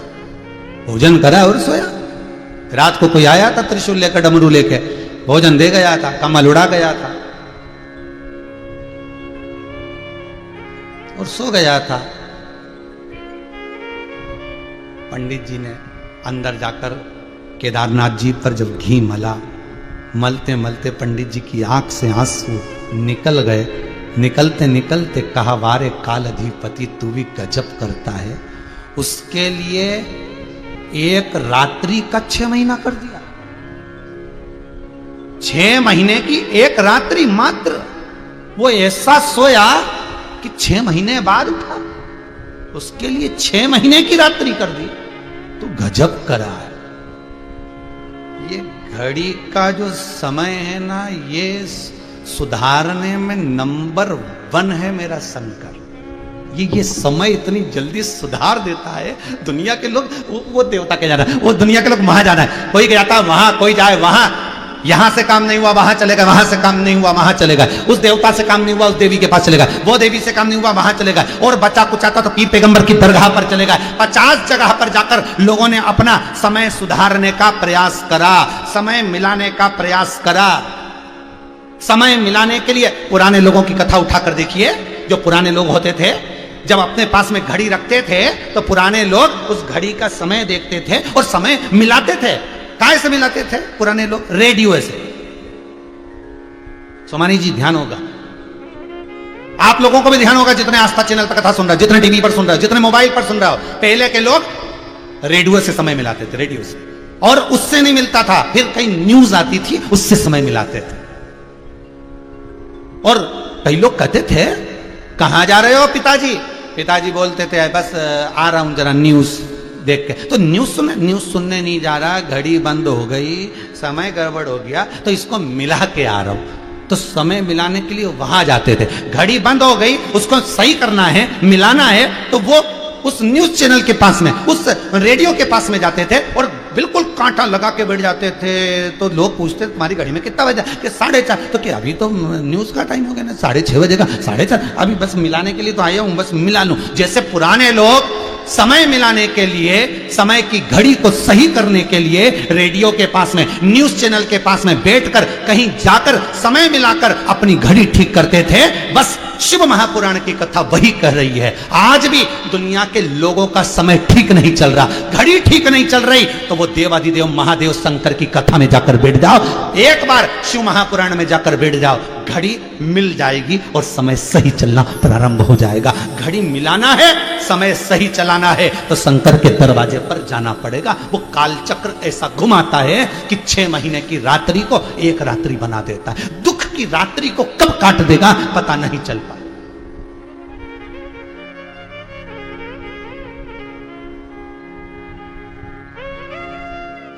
[SPEAKER 1] भोजन करा और सोया। रात को कोई आया था त्रिशूल लेकर, डमरू लेके, भोजन दे गया था, कमल उड़ा गया था और सो गया था। पंडित जी ने अंदर जाकर केदारनाथ जी पर जब घी मला, मलते मलते पंडित जी की आंख से आंसू निकल गए। निकलते निकलते कहा वारे काल अधिपति तू भी गजब करता है। उसके लिए एक रात्रि का 6 महीना कर दिया। 6 महीने की एक रात्रि मात्र। वो ऐसा सोया कि 6 महीने बाद उठा, उसके लिए 6 महीने की रात्रि कर दी। तो गजब करा है। ये घड़ी का जो समय है ना, ये सुधारने में नंबर 1 है मेरा शंकर। ये समय इतनी जल्दी सुधार देता है। दुनिया के लोग वो देवता के जाना, वो दुनिया के लोग वहां जाना है, कोई जाता है वहां, कोई जाए वहां, यहां से काम नहीं हुआ वहां चलेगा, वहां से काम नहीं हुआ वहां चलेगा, उस देवता से काम नहीं हुआ उस देवी के पास चलेगा, वो देवी से काम नहीं हुआ वहां चलेगा, और बच्चा कुछ आता तो पीर पैगंबर की दरगाह पर चलेगा। 50 जगह पर जाकर लोगों ने अपना समय सुधारने का प्रयास करा, समय मिलाने का प्रयास करा। समय मिलाने के लिए पुराने लोगों की कथा उठाकर देखिए। जो पुराने लोग होते थे, जब अपने पास में घड़ी रखते थे तो पुराने लोग उस घड़ी का समय देखते थे और समय मिलाते थे। काय से मिलाते थे पुराने लोग? रेडियो से। सोमानी जी ध्यान होगा, आप लोगों को भी ध्यान होगा जितने आस्था चैनल पर कथा सुन रहे हो, जितने टीवी पर सुन रहे हो, जितने मोबाइल पर सुन रहे हो। पहले के लोग रेडियो से समय मिलाते थे, रेडियो से, और उससे नहीं मिलता था, फिर कई न्यूज आती थी उससे समय मिलाते थे। और कई लोग कहते थे कहां जा रहे हो पिताजी? पिताजी बोलते थे बस आ रहा हूं जरा न्यूज देख के। तो न्यूज सुनने नहीं जा रहा, घड़ी बंद हो गई, समय गड़बड़ हो गया, तो इसको मिला के आ रहा हूं। तो समय मिलाने के लिए वहां जाते थे। घड़ी बंद हो गई, उसको सही करना है, मिलाना है, तो वो उस न्यूज चैनल के पास में, उस रेडियो के पास में जाते थे और बिल्कुल कांटा लगा के बैठ जाते थे। तो लोग पूछते तुम्हारी घड़ी में कितना बजा? कि 4:30। तो क्या अभी तो न्यूज का टाइम हो गया ना, 6:30 बजेगा, 4:30, अभी बस मिलाने के लिए तो आया हूं, बस मिला लूं। जैसे पुराने लोग समय मिलाने के लिए, समय की घड़ी को सही करने के लिए रेडियो के पास में, न्यूज चैनल के पास में बैठकर कहीं जाकर समय मिलाकर अपनी घड़ी ठीक करते थे। बस शिव महापुराण की कथा वही कह रही है। आज भी दुनिया के लोगों का समय ठीक नहीं चल रहा, घड़ी ठीक नहीं चल रही, तो वो देवाधिदेव महादेव शंकर की कथा में जाकर बैठ जाओ, एक बार शिव महापुराण में जाकर बैठ जाओ, घड़ी मिल जाएगी और समय सही चलना प्रारंभ हो जाएगा। घड़ी मिलाना है, समय सही चलाना है, तो शंकर के दरवाजे पर जाना पड़ेगा। वो कालचक्र ऐसा घुमाता है कि 6 महीने की रात्रि को 1 रात्रि बना देता है। दुख की रात्रि को कब काट देगा पता नहीं चल पाता।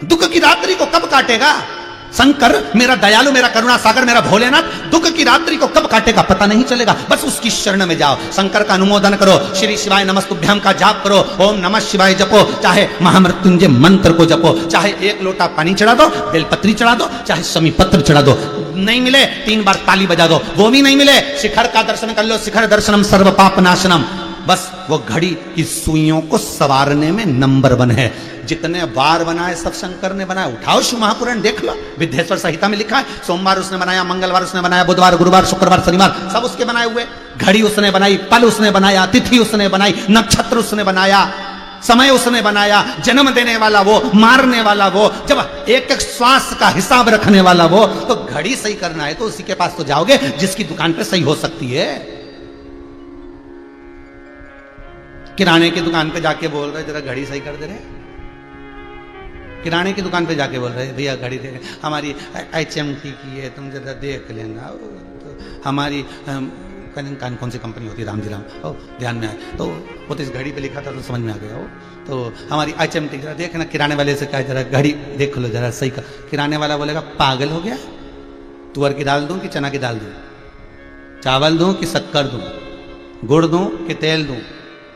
[SPEAKER 1] दुख की रात्रि को कब काटेगा शंकर? मेरा दयालु, मेरा करुणा सागर, मेरा भोलेनाथ दुख की रात्रि को कब काटेगा पता नहीं चलेगा। बस उसकी शरण में जाओ, शंकर का अनुमोदन करो, श्री शिवाय नमस्तुभ्यम का जाप करो, ओम नमः शिवाय जपो, चाहे महामृत्युंजय मंत्र को जपो, चाहे 1 लोटा पानी चढ़ा दो, बेलपत्री चढ़ा दो, चाहे शमी पत्र चढ़ा दो। नहीं मिले 3 बार ताली बजा दो, वो भी नहीं मिले शिखर का दर्शन कर लो, शिखर दर्शनम सर्व पाप नाशनम। बस वो घड़ी की सुइयों को सवारने में नंबर 1 है। जितने बार बनाए सब शंकर ने बनाया। उठाओ शिव महापुराण देख लो, विद्येश्वर संहिता में लिखा है। सोमवार उसने बनाया, मंगलवार उसने बनाया, बुधवार, गुरुवार, शुक्रवार, शनिवार सब उसके बनाए हुए। घड़ी उसने बनाई, पल उसने बनाया, तिथि उसने बनाई, नक्षत्र उसने बनाया, समय उसने बनाया, जन्म देने वाला वो, मारने वाला वो, जब एक एक श्वास का हिसाब रखने वाला वो। तो घड़ी सही करना है तो उसी के पास तो जाओगे जिसकी दुकान पे सही हो सकती है। किराने की दुकान पे जाके बोल रहे जरा घड़ी सही कर दे रहे, किराने की दुकान पे जाके बोल रहे भैया घड़ी दे, हमारी HMT की है, तुम जरा देख लेना। तो हमारी कौन सी कंपनी होती है, रामजी राम, ध्यान में आए तो वो तो इस घड़ी पे लिखा था तो समझ में आ गया हो। तो हमारी HMT जरा देखना, किराने वाले से कहा जरा घड़ी देख लो जरा सही कर। किराने वाला बोलेगा पागल हो गया, तुअर की दाल दूं कि चना की दाल दूं, चावल दूं कि शक्कर दूं, गुड़ दूं कि तेल दूं,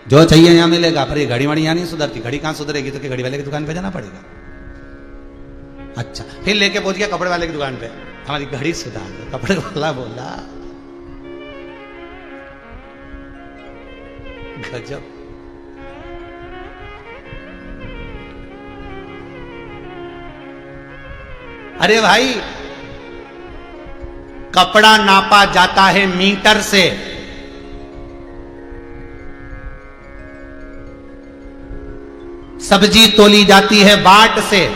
[SPEAKER 1] जो चाहिए यहाँ मिलेगा। पर ये घड़ी वाड़ी यहाँ नहीं सुधरती। घड़ी कहाँ सुधरेगी? तो घड़ी वाले की दुकान पे जाना पड़ेगा। अच्छा, फिर लेके पहुंच गया कपड़े वाले की दुकान पे, हमारी घड़ी सुधार दो। कपड़े वाला बोला गजब। अरे भाई, कपड़ा नापा जाता है मीटर से, सब्जी तोली जाती है बाट से,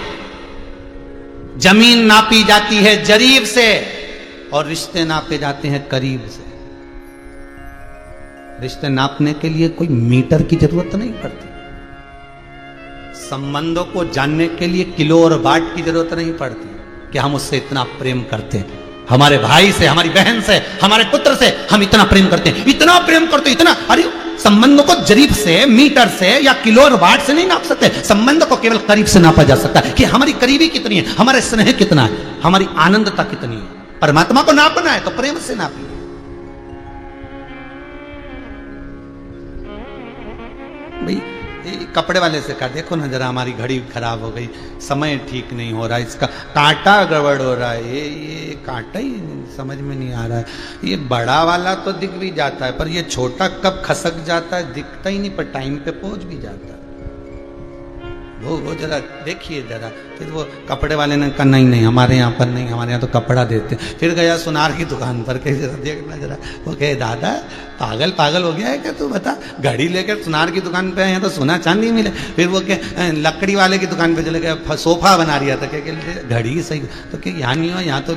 [SPEAKER 1] जमीन नापी जाती है जरीब से, और रिश्ते नापे जाते हैं करीब से। रिश्ते नापने के लिए कोई मीटर की जरूरत नहीं पड़ती, संबंधों को जानने के लिए किलो और बाट की जरूरत नहीं पड़ती कि हम उससे इतना प्रेम करते हैं। हमारे भाई से, हमारी बहन से, हमारे पुत्र से हम इतना प्रेम करते हैं, इतना प्रेम करते हैं, इतना। अरे संबंधों को जरीब से, मीटर से या किलो और वाट से नहीं नाप सकते। संबंध को केवल करीब से नापा जा सकता है कि हमारी करीबी कितनी है, हमारे स्नेह कितना है, हमारी आनंदता कितनी है। परमात्मा को नापना है तो प्रेम से नापिए। भाई कपड़े वाले से कहा, देखो ना जरा हमारी घड़ी खराब हो गई, समय ठीक नहीं हो रहा, इसका कांटा गड़बड़ हो रहा है, ये कांटा ही समझ में नहीं आ रहा है, ये बड़ा वाला तो दिख भी जाता है पर ये छोटा कब खसक जाता है दिखता ही नहीं, पर टाइम पे पहुंच भी जाता है। वो जरा देखिए जरा। फिर वो कपड़े वाले ने कहा नहीं नहीं हमारे यहाँ पर नहीं, हमारे यहाँ तो कपड़ा देते। फिर गया सुनार की दुकान पर, कहे जरा देखना जरा। वो कहे दादा पागल हो गया है क्या तू, बता घड़ी लेकर सुनार की दुकान पे यहाँ तो सोना चांदी मिले। फिर वो कहे लकड़ी वाले की दुकान पे चले गए, सोफा बना रहा था, क्या घड़ी सही तो क्या यहाँ नहीं हो, यहाँ तो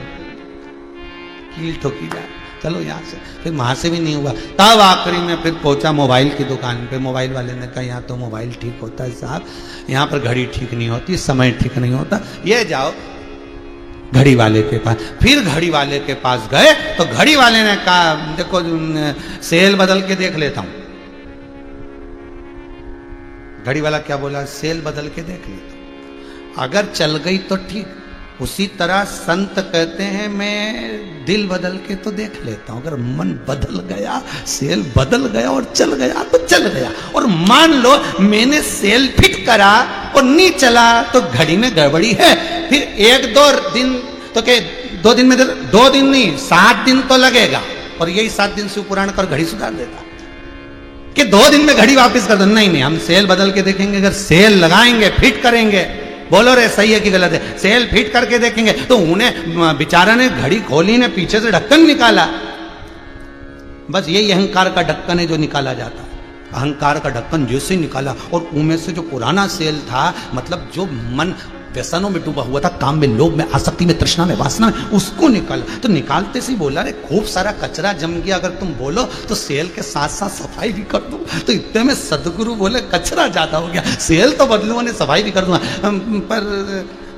[SPEAKER 1] कील ठोकी जाए, चलो यहाँ से। फिर वहाँ से भी नहीं हुआ, तब आखिरी में फिर पहुंचा मोबाइल की दुकान पे। मोबाइल वाले ने कहा यहाँ तो मोबाइल ठीक होता है साहब, यहाँ पर घड़ी ठीक नहीं होती, समय ठीक नहीं होता, ये जाओ घड़ी वाले के पास। फिर घड़ी वाले के पास गए तो घड़ी वाले ने कहा देखो सेल बदल के देख लेता हूं। घड़ी वाला क्या बोला, सेल बदल के देख लेता हूं, अगर चल गई तो ठीक। उसी तरह संत कहते हैं मैं दिल बदल के तो देख लेता हूं, अगर मन बदल गया, सेल बदल गया और चल गया तो चल गया। और मान लो मैंने सेल फिट करा और नहीं चला तो घड़ी में गड़बड़ी है। फिर 1-2 दिन तो क्या 2 दिन में 2 दिन नहीं 7 दिन तो लगेगा, और यही 7 दिन शिव पुराण कर घड़ी सुधार देता कि 2 दिन में घड़ी वापस कर दो। नहीं हम सेल बदल के देखेंगे, अगर सेल लगाएंगे फिट करेंगे, बोलो रे सही है कि गलत है, सेल फिट करके देखेंगे। तो उन्हें बेचारा ने घड़ी खोली ने पीछे से ढक्कन निकाला, बस यही अहंकार का ढक्कन है जो निकाला जाता है। अहंकार का ढक्कन जैसे निकाला और उनमें से जो पुराना सेल था, मतलब जो मन व्यसनों में डूबा हुआ था, काम में, लोभ में, आसक्ति में, तृष्णा में, वासना में, उसको निकाला। तो निकालते से बोला रे खूब सारा कचरा जम गया, अगर तुम बोलो तो सेल के साथ साथ सफाई भी कर दो। तो इतने में सदगुरु बोले कचरा ज्यादा हो गया, सेल तो बदलूंगा नहीं सफाई भी कर दूंगा पर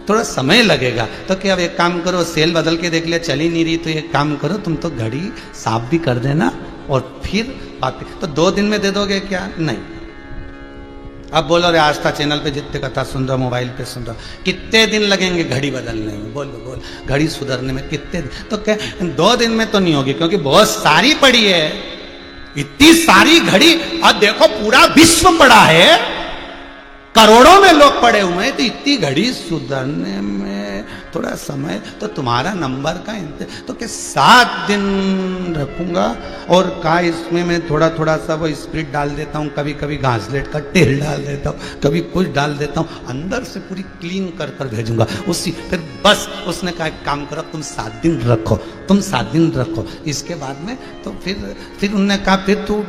[SPEAKER 1] थोड़ा समय लगेगा। तो क्या अब एक काम करो, सेल बदल के देख लिया चल ही नहीं रही, तो एक काम करो तुम तो घड़ी साफ भी कर देना और फिर बाकी तो 2 दिन में दे दोगे क्या? नहीं। अब बोलो रे आस्था चैनल पे जितने कथा सुन रहा, मोबाइल पे सुन रहा, कितने दिन लगेंगे घड़ी बदलने में? बोल घड़ी सुधरने में कितने दिन? तो क्या 2 दिन में तो नहीं होगी, क्योंकि बहुत सारी पड़ी है, इतनी सारी घड़ी। अब देखो पूरा विश्व पड़ा है, करोड़ों में लोग पड़े हुए हैं, तो इतनी घड़ी सुधरने में थोड़ा समय तो तुम्हारा नंबर का तो क्या 7 दिन रखूंगा और का इसमें मैं थोड़ा थोड़ा सा वो स्प्रिट डाल देता हूँ, कभी कभी घासलेट का तेल डाल देता हूँ, कभी कुछ डाल देता हूँ, अंदर से पूरी क्लीन कर भेजूंगा उसी। फिर बस उसने कहा काम करो तुम 7 दिन रखो, तुम 7 दिन रखो, इसके बाद में तो फिर उन्होंने कहा फिर तू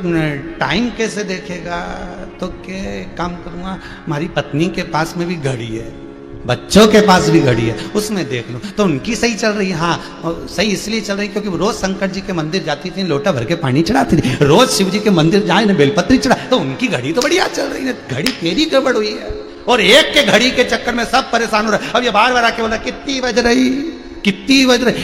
[SPEAKER 1] टाइम कैसे देखेगा? तो क्या काम करूँगा, हमारी पत्नी के पास में भी घड़ी है, बच्चों के पास भी घड़ी है, उसमें देख लो। तो उनकी सही चल रही है, हाँ सही इसलिए चल रही क्योंकि रोज शंकर जी के मंदिर जाती थी, लोटा भर के पानी चढ़ाती थी, रोज शिव जी के मंदिर जाए ना बेलपत्री चढ़ा, तो उनकी घड़ी तो बढ़िया चल रही है। घड़ी तेरी गड़बड़ हुई है और एक के घड़ी के चक्कर में सब परेशान हो रहे। अब ये बार आके बोला कितनी बज रही,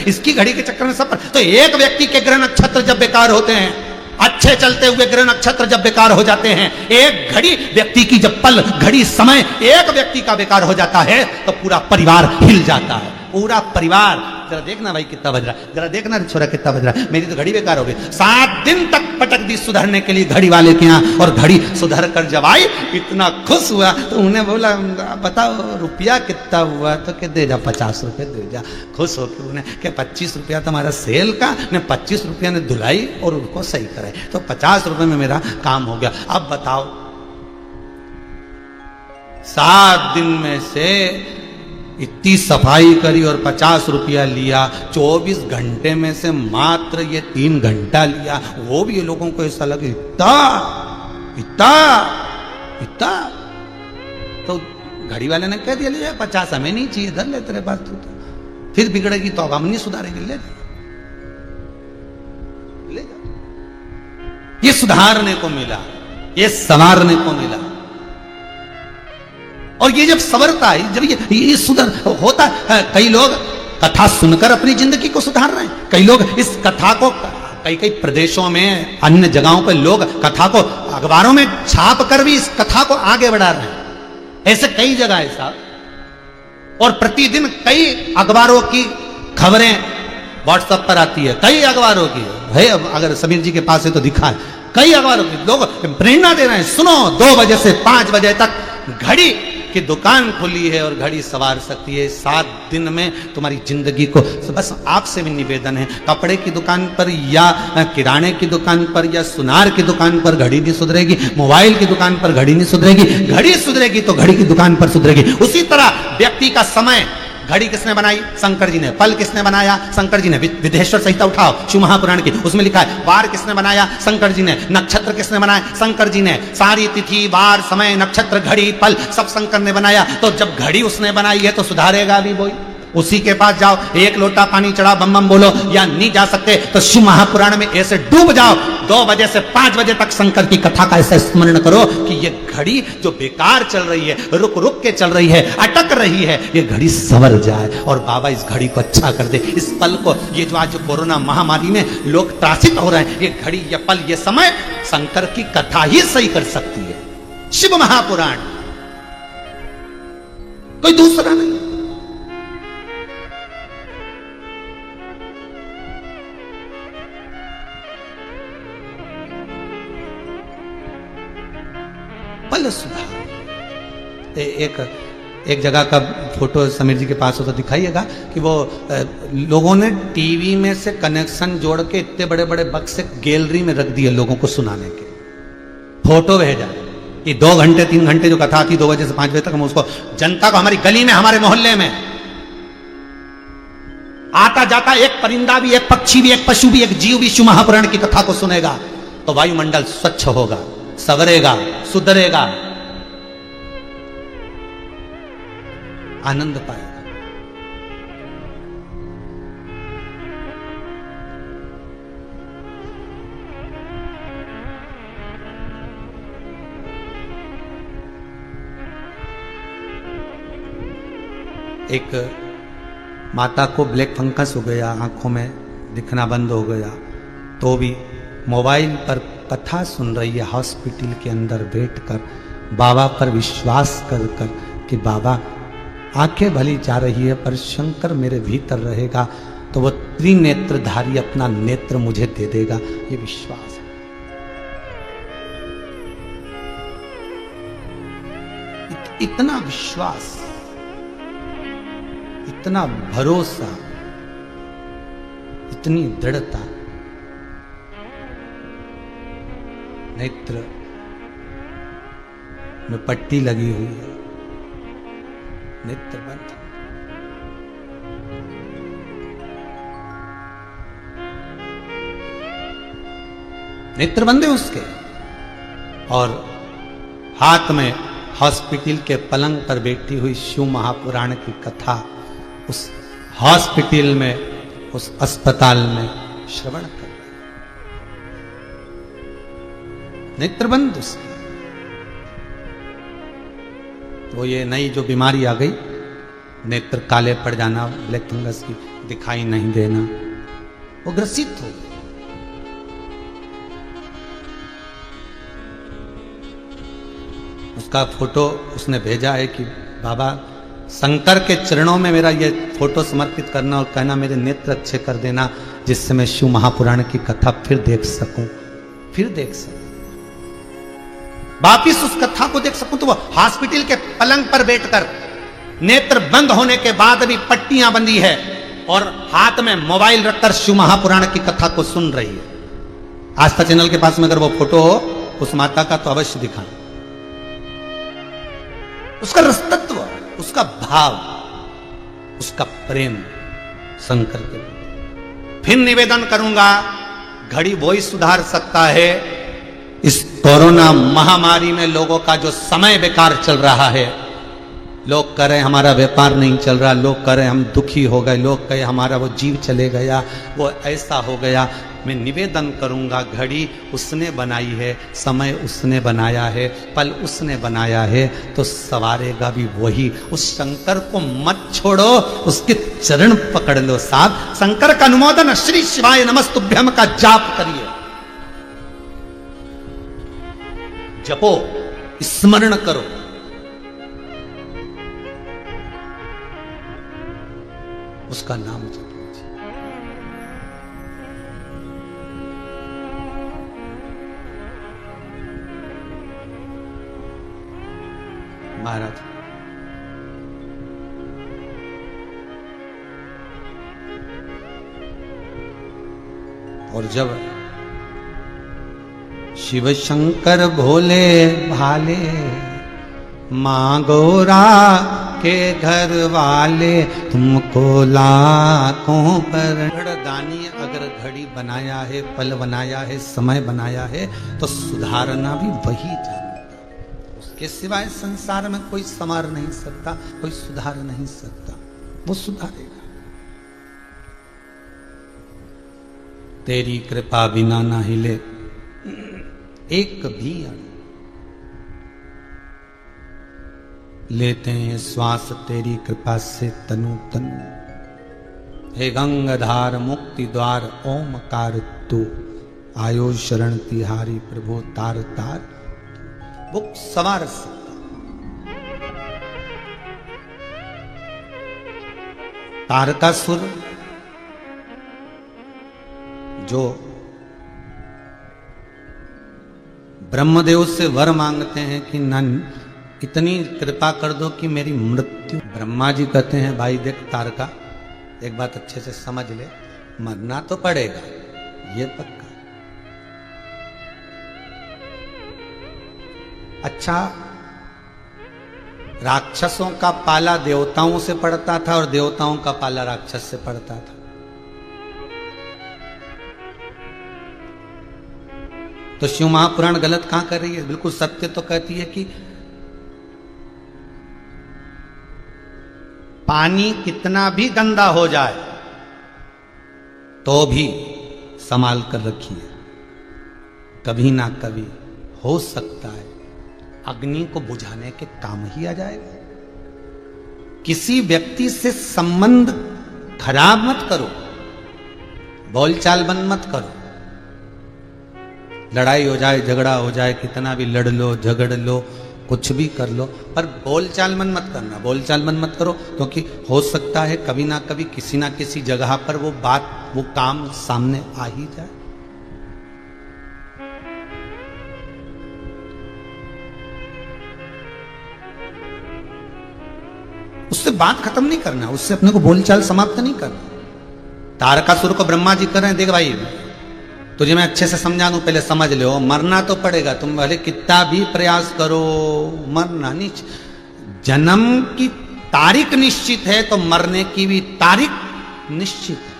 [SPEAKER 1] इसकी घड़ी के चक्कर में सब तो एक व्यक्ति के ग्रह नक्षत्र जब बेकार होते हैं, अच्छे चलते हुए ग्रह नक्षत्र जब बेकार हो जाते हैं, एक घड़ी व्यक्ति की जब पल घड़ी समय एक व्यक्ति का बेकार हो जाता है तो पूरा परिवार हिल जाता है, पूरा परिवार। जरा देखना भाई कितना बज रहा है, जरा देखना छोरा कितना बज रहा है, मेरी तो घड़ी बेकार हो गई। 7 दिन तक पटक दी सुधरने के लिए घड़ी वाले के यहाँ, और घड़ी सुधर कर जब आई इतना खुश हुआ तो उन्हें बोला बताओ रुपया कितना हुआ? तो क्या दे जा 50 रुपये दे जा। खुश होकर उन्हें क्या 25 रुपया तुम्हारा सेल का ने 25 रुपया ने धुलाई और उनको सही कराई, तो 50 रुपये में मेरा काम हो गया। अब बताओ 7 दिन में से इतनी सफाई करी और 50 रुपया लिया, 24 घंटे में से मात्र ये 3 घंटा लिया, वो भी ये लोगों को ऐसा लगे इतना। तो घड़ी वाले ने कह दिया ले जा 50 हमें नहीं चाहिए, इधर ले तेरे पास तू तो फिर बिगड़ेगी तो अब हम नहीं सुधारेंगे, ले जा। ये सुधारने को मिला, ये संवारने को मिला। और ये जब सवरता है, जब ये सुधर होता है, कई लोग कथा सुनकर अपनी जिंदगी को सुधार रहे हैं। कई लोग इस कथा को कई कई प्रदेशों में, अन्य जगहों पर लोग कथा को अखबारों में छाप कर भी इस कथा को आगे बढ़ा रहे हैं। ऐसे कई जगह है साहब। और प्रतिदिन कई अखबारों की खबरें व्हाट्सएप पर आती है, कई अखबारों की है। अगर समीर जी के पास है तो दिखा है, कई अखबारों की लोग प्रेरणा दे रहे हैं। सुनो, 2 बजे से 5 बजे तक घड़ी की दुकान खुली है और घड़ी सवार सकती है 7 दिन में तुम्हारी जिंदगी को। बस आपसे भी निवेदन है, कपड़े की दुकान पर या किराने की दुकान पर या सुनार की दुकान पर घड़ी नहीं सुधरेगी, मोबाइल की दुकान पर घड़ी नहीं सुधरेगी। घड़ी सुधरेगी तो घड़ी की दुकान पर सुधरेगी। उसी तरह व्यक्ति का समय, घड़ी किसने बनाई? शंकर जी ने। पल किसने बनाया? शंकर जी ने। विदेश्वर संहिता उठाओ शिव महापुराण की, उसमें लिखा है वार किसने बनाया? शंकर जी ने। नक्षत्र किसने बनाया? शंकर जी ने। सारी तिथि, वार, समय, नक्षत्र, घड़ी, पल सब शंकर ने बनाया। तो जब घड़ी उसने बनाई है तो सुधारेगा भी वही। उसी के पास जाओ, 1 लोटा पानी चढ़ाओ, बम बम बोलो, या नहीं जा सकते तो शिव महापुराण में ऐसे डूब जाओ। 2 बजे से 5 बजे तक शंकर की कथा का ऐसा स्मरण करो कि ये घड़ी जो बेकार चल रही है, रुक रुक के चल रही है, अटक रही है, ये घड़ी संवर जाए और बाबा इस घड़ी को अच्छा कर दे। इस पल को, ये जो आज कोरोना महामारी में लोग त्रासित हो रहे हैं, ये घड़ी, ये पल, ये समय शंकर की कथा ही सही कर सकती है। शिव महापुराण, कोई दूसरा नहीं। पल सुधार। एक जगह का फोटो समीर जी के पास हो तो दिखाइएगा कि वो लोगों ने टीवी में से कनेक्शन जोड़ के इतने बड़े बड़े बक्से गैलरी में रख दिए लोगों को सुनाने के। फोटो भेजा कि 2 घंटे 3 घंटे जो कथा थी 2 बजे से 5 बजे तक, हम उसको जनता को, हमारी गली में, हमारे मोहल्ले में आता जाता एक परिंदा भी, एक पक्षी भी, एक पशु भी, एक जीव भी शिव महापुराण की कथा को सुनेगा तो वायुमंडल स्वच्छ होगा, सवरेगा, सुधरेगा, आनंद पाएगा। एक माता को ब्लैक फंगस हो गया, आंखों में दिखना बंद हो गया, तो भी मोबाइल पर कथा सुन रही है, हॉस्पिटल के अंदर बैठकर बाबा पर विश्वास कर कर कि बाबा आंखें भली जा रही है पर शंकर मेरे भीतर रहेगा तो वो त्रिनेत्रधारी अपना नेत्र मुझे दे देगा, ये विश्वास है। इतना विश्वास, इतना भरोसा, इतनी दृढ़ता। नेत्र में पट्टी लगी हुई है, नेत्र बंद, नेत्र बंद है उसके, और हाथ में हॉस्पिटल के पलंग पर बैठी हुई शिव महापुराण की कथा उस हॉस्पिटल में, उस अस्पताल में श्रवण कर रहे, नेत्रबंद उसकी। वो ये नई जो बीमारी आ गई, नेत्र काले पड़ जाना, ब्लैक फंगस की, दिखाई नहीं देना, वो ग्रसित हो गई। उसका फोटो उसने भेजा है कि बाबा शंकर के चरणों में मेरा ये फोटो समर्पित करना और कहना मेरे नेत्र अच्छे कर देना, जिससे मैं शिव महापुराण की कथा फिर देख सकूं, फिर देख सकूं, वापिस उस कथा को देख सकूं। तो वो हॉस्पिटल के पलंग पर बैठकर नेत्र बंद होने के बाद भी पट्टियां बंधी है और हाथ में मोबाइल रखकर शिव महापुराण की कथा को सुन रही है। आस्था चैनल के पास में अगर वो फोटो हो उस माता का तो अवश्य दिखाएं। उसका रसतत्व, उसका भाव, उसका प्रेम शंकर के प्रति। फिर निवेदन करूंगा, घड़ी वो ही सुधार सकता है। इस कोरोना महामारी में लोगों का जो समय बेकार चल रहा है, लोग कह रहे हमारा व्यापार नहीं चल रहा, लोग कह रहे हम दुखी हो गए, लोग कहे हमारा वो जीव चले गया, वो ऐसा हो गया। मैं निवेदन करूंगा, घड़ी उसने बनाई है, समय उसने बनाया है, पल उसने बनाया है, तो सवारेगा भी वही। उस शंकर को मत छोड़ो, उसके चरण पकड़ लो साहब। शंकर का अनुमोदन श्री शिवाय नमस्तुभ्यम का जाप करिए, जपो, स्मरण करो। उसका नाम जपो। महाराज और जब शिव शंकर भोले भाले मां गौरा के घर वाले तुमको लाखों पर दानी अगर घड़ी बनाया है, पल बनाया है, समय बनाया है, तो सुधारना भी वही जानता है। उसके सिवाय संसार में कोई संवार नहीं सकता, कोई सुधार नहीं सकता। वो सुधारेगा। तेरी कृपा बिना ना हिले एक भी अणु, लेते हैं श्वास तेरी कृपा से तनु तनु। हे गंगाधार मुक्ति द्वार ओमकार तू, आयो शरण तिहारी प्रभु तार तार। वो सवार सकता। तारकासुर जो ब्रह्मदेव से वर मांगते हैं कि नन इतनी कृपा कर दो कि मेरी मृत्यु। ब्रह्मा जी कहते हैं भाई देख तारका, एक बात अच्छे से समझ ले, मरना तो पड़ेगा, ये पक्का। अच्छा, राक्षसों का पाला देवताओं से पड़ता था और देवताओं का पाला राक्षस से पड़ता था। तो शिव महापुराण गलत कहां कर रही है? बिल्कुल सत्य तो कहती है कि पानी कितना भी गंदा हो जाए तो भी संभाल कर रखिए, कभी ना कभी हो सकता है अग्नि को बुझाने के काम ही आ जाएगा। किसी व्यक्ति से संबंध खराब मत करो, बोलचाल बंद मत करो। लड़ाई हो जाए, झगड़ा हो जाए, कितना भी लड़ लो, झगड़ लो, कुछ भी कर लो, पर बोलचाल मन मत करना, बोलचाल मन मत करो, क्योंकि हो सकता है कभी ना कभी किसी ना किसी जगह पर वो बात, वो काम सामने आ ही जाए। उससे बात खत्म नहीं करना, उससे अपने को बोलचाल समाप्त नहीं करना। तारकासुर को ब्रह्मा जी कर रहे हैं, देख भाई तुझे मैं अच्छे से समझा दूं, पहले समझ लो, मरना तो पड़ेगा, तुम भले कितना भी प्रयास करो, मरना नहीं। जन्म की तारीख निश्चित है तो मरने की भी तारीख निश्चित है।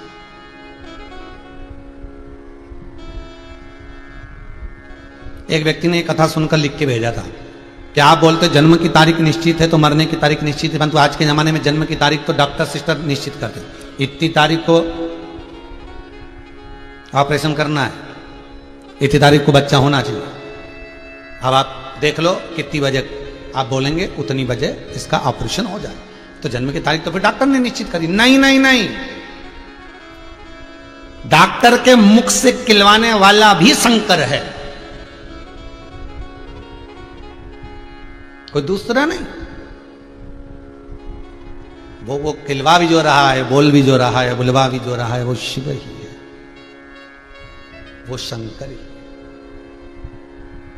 [SPEAKER 1] एक व्यक्ति ने एक कथा सुनकर लिख के भेजा था कि आप बोलते जन्म की तारीख निश्चित है तो मरने की तारीख निश्चित है, परंतु आज के जमाने में जन्म की तारीख तो डॉक्टर सिस्टर निश्चित करते। इतनी तारीख को ऑपरेशन करना है, इतनी तारीख को बच्चा होना चाहिए। अब आप देख लो कितनी बजे आप बोलेंगे उतनी बजे इसका ऑपरेशन हो जाए। तो जन्म की तारीख तो फिर डॉक्टर ने निश्चित करी। नहीं नहीं नहीं, डॉक्टर के मुख से किलवाने वाला भी शंकर है, कोई दूसरा नहीं। वो किलवा भी जो रहा है, बोल भी जो रहा है, बुलवा भी जो रहा है, वो शिव ही है, वो शंकर ही।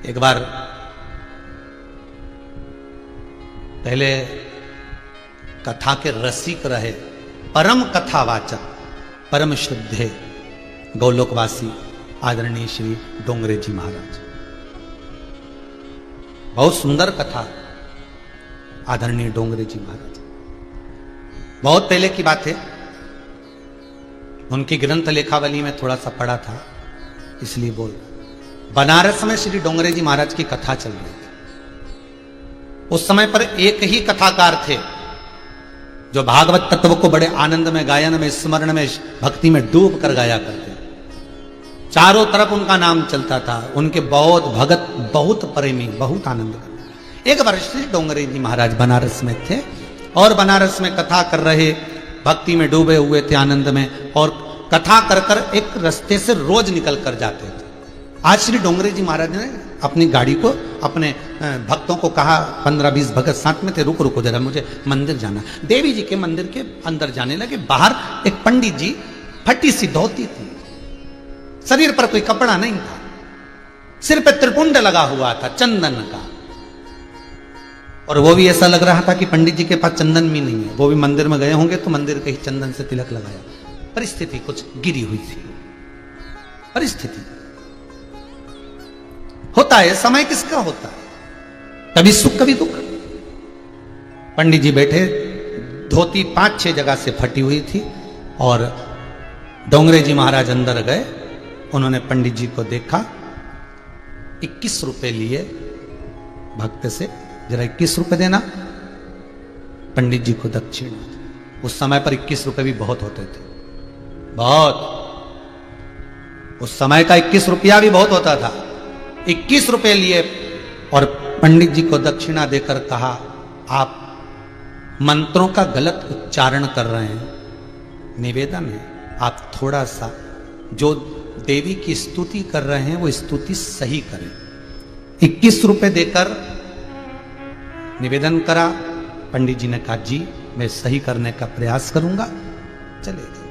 [SPEAKER 1] एक बार पहले कथा के रसिक रहे, परम कथावाचक, परम शुद्धे गौलोकवासी आदरणीय श्री डोंगरे जी महाराज। बहुत सुंदर कथा आदरणीय डोंगरे जी महाराज। बहुत पहले की बात है, उनकी ग्रंथ लेखावली में थोड़ा सा पढ़ा था, इसलिए बोल। बनारस में श्री डोंगरे जी महाराज की कथा चल रही थी। उस समय पर एक ही कथाकार थे जो भागवत तत्व को बड़े आनंद में, गायन में, स्मरण में, भक्ति में डूब कर गाया करते। चारों तरफ उनका नाम चलता था। उनके बहुत भगत, बहुत प्रेमी, बहुत आनंद करते। एक वर्ष डोंगरे जी महाराज बनारस में थे और बनारस में कथा कर रहे, भक्ति में डूबे हुए थे, आनंद में, और कथा कर कर एक रास्ते से रोज निकल कर जाते थे। आज श्री डोंगरे जी महाराज ने अपनी गाड़ी को अपने भक्तों को कहा, 15-20 भगत साथ में थे, रुको रुको जरा, मुझे मंदिर जाना। देवी जी के मंदिर के अंदर जाने लगे। बाहर एक पंडित जी, फटी सी धोती थी, शरीर पर कोई कपड़ा नहीं था, सिर पे त्रिपुंड लगा हुआ था चंदन का, और वो भी ऐसा लग रहा था कि पंडित जी के पास चंदन भी नहीं है। वो भी मंदिर में गए होंगे तो मंदिर के ही चंदन से तिलक लगाया। परिस्थिति कुछ गिरी हुई थी। परिस्थिति होता है, समय किसका होता है, कभी सुख कभी दुख। पंडित जी बैठे, धोती 5-6 जगह से फटी हुई थी, और डोंगरे जी महाराज अंदर गए। उन्होंने पंडित जी को देखा, 21 रुपए लिए भक्त से, जरा 21 रुपए देना। पंडित जी को दक्षिणा। उस समय पर 21 रुपए भी बहुत होते थे, बहुत। उस समय का 21 रुपया भी बहुत होता था। 21 रुपए लिए और पंडित जी को दक्षिणा देकर कहा, आप मंत्रों का गलत उच्चारण कर रहे हैं, निवेदन है आप थोड़ा सा जो देवी की स्तुति कर रहे हैं वो स्तुति सही करें। 21 रुपए देकर निवेदन करा। पंडित जी ने कहा, जी मैं सही करने का प्रयास करूंगा, चले गए।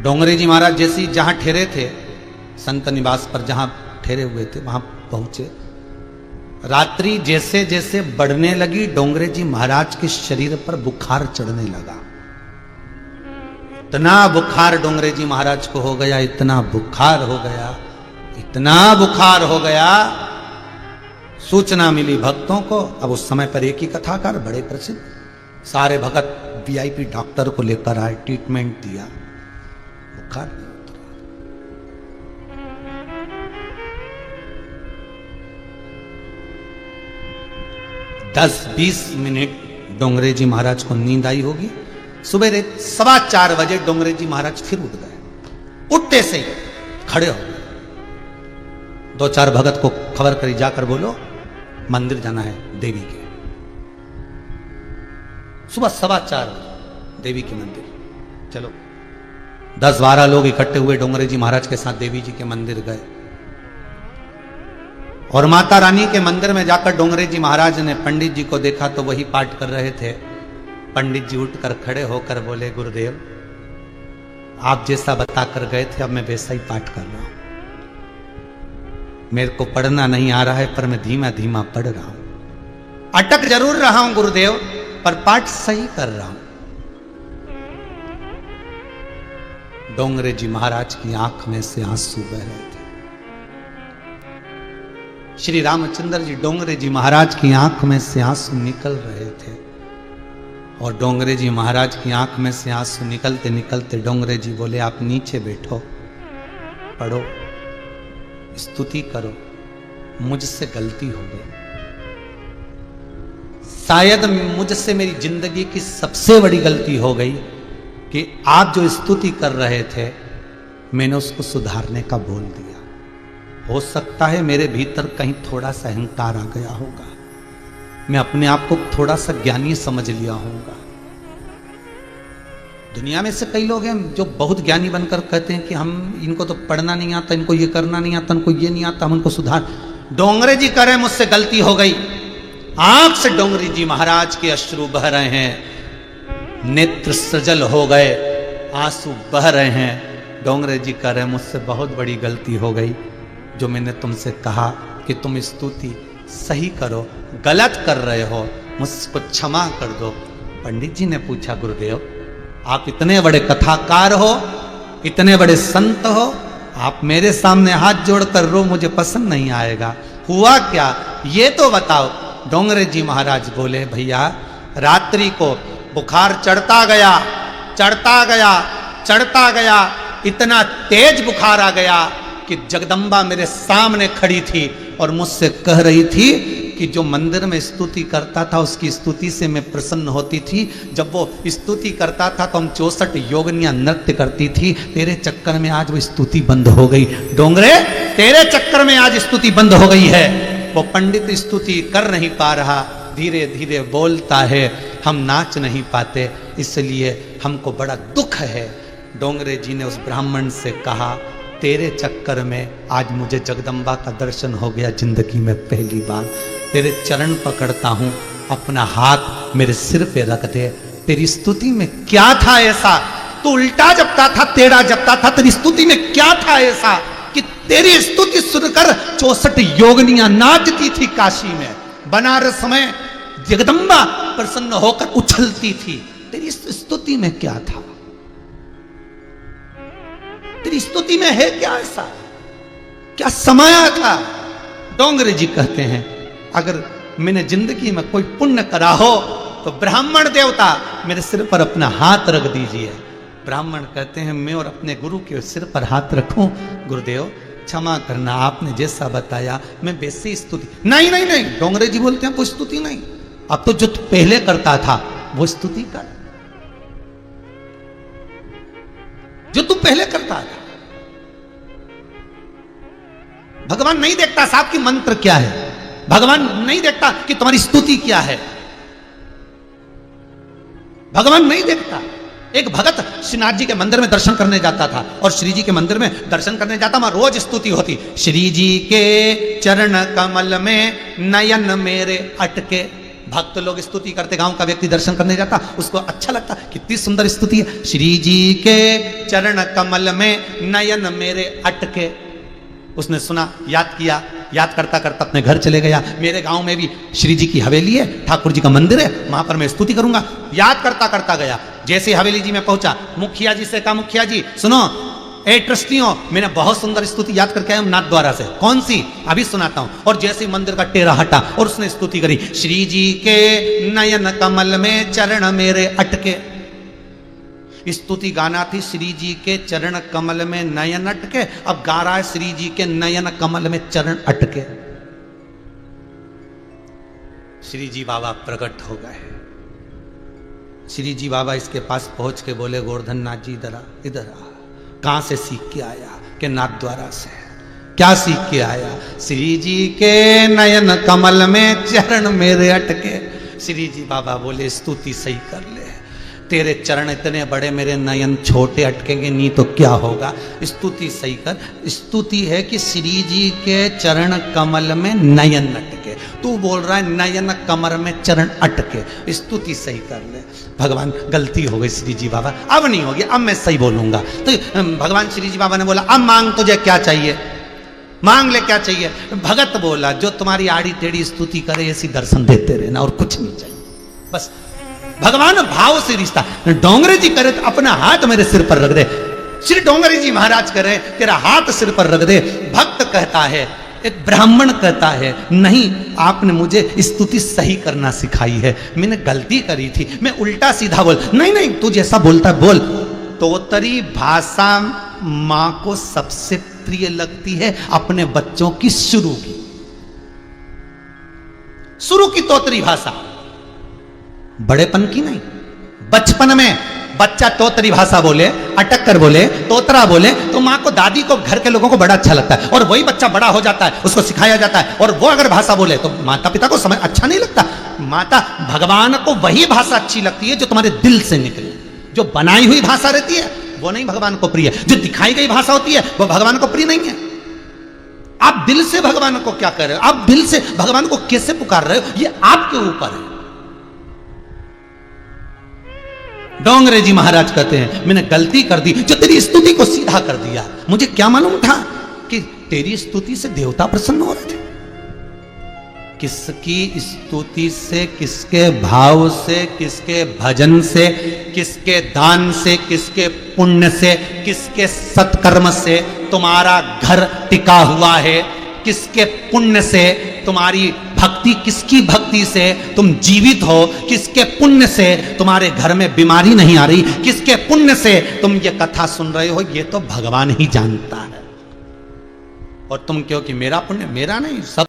[SPEAKER 1] डोंगरे जी महाराज जैसे जहां ठहरे थे, संत निवास पर जहां ठहरे हुए थे, वहां पहुंचे। रात्रि जैसे जैसे बढ़ने लगी, डोंगरे जी महाराज के शरीर पर बुखार चढ़ने लगा। इतना बुखार डोंगरे जी महाराज को हो गया, इतना बुखार हो गया, इतना बुखार हो गया। सूचना मिली भक्तों को। अब उस समय पर एक ही कथाकार, बड़े प्रसिद्ध, सारे भगत वीआईपी डॉक्टर को लेकर आए, ट्रीटमेंट दिया, बुखार नहीं उतरा। 10-20 मिनट डोंगरे जी महाराज को नींद आई होगी। सुबह 4:15 बजे डोंगरे जी महाराज फिर उठ गए। उठते से ही खड़े हो गए। 2-4 भगत को खबर करी, जाकर बोलो मंदिर जाना है देवी के। सुबह 4:15 देवी के मंदिर। चलो 10-12 लोग इकट्ठे हुए, डोंगरे जी महाराज के साथ देवी जी के मंदिर गए। और माता रानी के मंदिर में जाकर डोंगरे जी महाराज ने पंडित जी को देखा तो वही पाठ कर रहे थे। पंडित जी उठकर खड़े होकर बोले, गुरुदेव आप जैसा बता कर गए थे अब मैं वैसा ही पाठ कर रहा हूं। मेरे को पढ़ना नहीं आ रहा है पर मैं धीमा धीमा पढ़ रहा हूं। अटक जरूर रहा हूं गुरुदेव, पर पाठ सही कर रहा हूं। डोंगरे जी महाराज की आंख में से आंसू बह रहे थे। श्री रामचंद्र जी, डोंगरे जी महाराज की आंख में से आंसू निकल रहे थे। और डोंगरे जी महाराज की आंख में से आंसू निकलते निकलते डोंगरे जी बोले, आप नीचे बैठो, पढ़ो, स्तुति करो, मुझसे गलती हो गई। शायद मुझसे मेरी जिंदगी की सबसे बड़ी गलती हो गई कि आप जो स्तुति कर रहे थे मैंने उसको सुधारने का बोल दिया। हो सकता है मेरे भीतर कहीं थोड़ा सा अहंकार आ गया होगा, मैं अपने आप को थोड़ा सा ज्ञानी समझ लिया होगा। दुनिया में से कई लोग हैं जो बहुत ज्ञानी बनकर कहते हैं कि हम इनको तो पढ़ना नहीं आता, इनको ये करना नहीं आता, इनको ये नहीं आता, हम उनको सुधार। डोंगरे जी कह रहे हैं मुझसे गलती हो गई। आंख से डोंगरे जी महाराज के अश्रु बह रहे हैं, नेत्र सजल हो गए, आंसू बह रहे हैं। डोंगरे जी कह रहे हैं मुझसे बहुत बड़ी गलती हो गई, जो मैंने तुमसे कहा कि तुम स्तुति सही करो, गलत कर रहे हो, मुझको क्षमा कर दो। पंडित जी ने पूछा, गुरुदेव आप इतने बड़े कथाकार हो, इतने बड़े संत हो, आप मेरे सामने हाथ जोड़कर रो, मुझे पसंद नहीं आएगा। हुआ क्या ये तो बताओ। डोंगरे जी महाराज बोले, भैया रात्रि को बुखार चढ़ता गया, चढ़ता गया, चढ़ता गया, इतना तेज बुखार आ गया कि जगदम्बा मेरे सामने खड़ी थी और मुझसे कह रही थी कि जो मंदिर में स्तुति करता था उसकी स्तुति से मैं प्रसन्न होती थी। जब वो स्तुति करता था तो हम 64 योगिनियां नृत्य करती थी। तेरे चक्कर में आज वो स्तुति बंद हो गई। डोंगरे, तेरे चक्कर में आज स्तुति बंद हो गई है। वो पंडित स्तुति कर नहीं पा रहा, धीरे धीरे बोलता है, हम नाच नहीं पाते, इसलिए हमको बड़ा दुख है। डोंगरे जी ने उस ब्राह्मण से कहा, तेरे चक्कर में आज मुझे जगदम्बा का दर्शन हो गया जिंदगी में पहली बार। तेरे चरण पकड़ता हूं, अपना हाथ मेरे सिर पे रख दे। तेरी स्तुति में क्या था ऐसा? तू उल्टा जपता था, टेढ़ा जपता था, तेरी स्तुति में क्या था ऐसा कि तेरी स्तुति सुनकर 64 योगिनियां नाचती थी काशी में, बनारस में जगदम्बा प्रसन्न होकर उछलती थी। तेरी स्तुति में क्या था? तेरी स्तुति में है क्या ऐसा? क्या समाया था? डोंगरे जी कहते हैं, अगर मैंने जिंदगी में कोई पुण्य करा हो तो ब्राह्मण देवता मेरे सिर पर अपना हाथ रख दीजिए। ब्राह्मण कहते हैं, मैं और अपने गुरु के सिर पर हाथ रखूं? गुरुदेव क्षमा करना, आपने जैसा बताया मैं वैसी स्तुति। नहीं नहीं नहीं, डोंगरे जी बोलते हैं वो स्तुति नहीं, अब तो जो तू पहले करता था वो स्तुति कर, जो तू पहले करता था। भगवान नहीं देखता साहब कि मंत्र क्या है, भगवान नहीं देखता कि तुम्हारी स्तुति क्या है, भगवान नहीं देखता। एक भगत श्रीनाथ जी के मंदिर में दर्शन करने जाता था और श्री जी के मंदिर में दर्शन करने जाता, वहां रोज स्तुति होती, श्री जी के चरण कमल में नयन मेरे अटके। भक्त लोग स्तुति करते, गांव का व्यक्ति दर्शन करने जाता, उसको अच्छा लगता, कितनी सुंदर स्तुति है, श्री जी के चरण कमल में नयन मेरे अटके। उसने सुना, याद किया, याद करता करता अपने घर चले गया। मेरे गांव में भी श्री जी की हवेली है, ठाकुर जी का मंदिर है, वहां पर मैं स्तुति करूंगा। याद करता करता गया, जैसे हवेली जी में पहुंचा, मुखिया जी से कहा, मुखिया जी सुनो, ए ट्रस्टियों, मैंने बहुत सुंदर स्तुति याद करके आया हूं नाथ द्वारा से। कौन सी? अभी सुनाता हूं। और जैसे मंदिर का टेरा हटा और उसने स्तुति करी, श्री जी के नयन कमल में चरण मेरे अटके। स्तुति गाना थी, श्री जी के चरण कमल में नयन अटके, अब गा रहा है श्री जी के नयन कमल में चरण अटके। श्री जी बाबा प्रकट हो गए। श्री जी बाबा इसके पास पहुंच के बोले, गोवर्धन नाथ जी इधर आ, इधर आ। कहां से सीख के आया? कि नाथ द्वारा से। क्या सीख के आया? श्री जी के नयन कमल में चरण मेरे अटके। श्री जी बाबा बोले, स्तुति सही कर ले, तेरे चरण इतने बड़े, मेरे नयन छोटे, अटकेंगे नहीं तो क्या होगा? स्तुति सही कर। स्तुति है कि श्री जी के चरण कमल में नयन अटके, तू बोल रहा है नयन कमर में चरण अटके, स्तुति सही कर ले। भगवान गलती हो गई श्री जी बाबा, अब नहीं होगी, अब मैं सही बोलूंगा। तो भगवान श्री जी बाबा ने बोला, अब मांग तुझे क्या चाहिए, मांग ले क्या चाहिए। भगत बोला, जो तुम्हारी आड़ी टेढ़ी स्तुति करे ऐसी दर्शन देते रहना, और कुछ नहीं चाहिए, बस भगवान भाव से रिश्ता। डोंगरे जी करे तो अपना हाथ मेरे सिर पर रख दे, श्री डोंगरे जी महाराज करे तेरा हाथ सिर पर रख दे। भक्त कहता है, एक ब्राह्मण कहता है, नहीं आपने मुझे स्तुति सही करना सिखाई है, मैंने गलती करी थी, मैं उल्टा सीधा बोल। नहीं नहीं, तू जैसा बोलता बोल। तोतरी भाषा मां को सबसे प्रिय लगती है, अपने बच्चों की शुरू की तोतरी भाषा, बड़ेपन की नहीं। बचपन में बच्चा तोतरी भाषा बोले, अटक कर बोले, तोतरा बोले, तो माँ को, दादी को, घर के लोगों को बड़ा अच्छा लगता है। और वही बच्चा बड़ा हो जाता है, उसको सिखाया जाता है, और वो अगर भाषा बोले तो माता पिता को समझ अच्छा नहीं लगता। माता, भगवान को वही भाषा अच्छी लगती है जो तुम्हारे दिल से निकले। जो बनाई हुई भाषा रहती है वो नहीं भगवान को प्रिय, जो दिखाई गई भाषा होती है वो भगवान को प्रिय नहीं है। आप दिल से भगवान को क्या कर रहे हो, आप दिल से भगवान को कैसे पुकार रहे हो, ये आपके ऊपर है। डोंगरे जी महाराज कहते हैं, मैंने गलती कर दी जो तेरी स्तुति को सीधा कर दिया। मुझे क्या मालूम था कि तेरी स्तुति से देवता प्रसन्न हो रहे थे। किसकी स्तुति से, किसके भाव से, किसके भजन से, किसके दान से, किसके पुण्य से, किसके सत्कर्म से तुम्हारा घर टिका हुआ है, किसके पुण्य से तुम्हारी भक्ति, किसकी भक्ति से तुम जीवित हो, किसके पुण्य से तुम्हारे घर में बीमारी नहीं आ रही, किसके पुण्य से तुम ये कथा सुन रहे हो, ये तो भगवान ही जानता है। और तुम क्यों कि मेरा पुण्य, मेरा नहीं, सब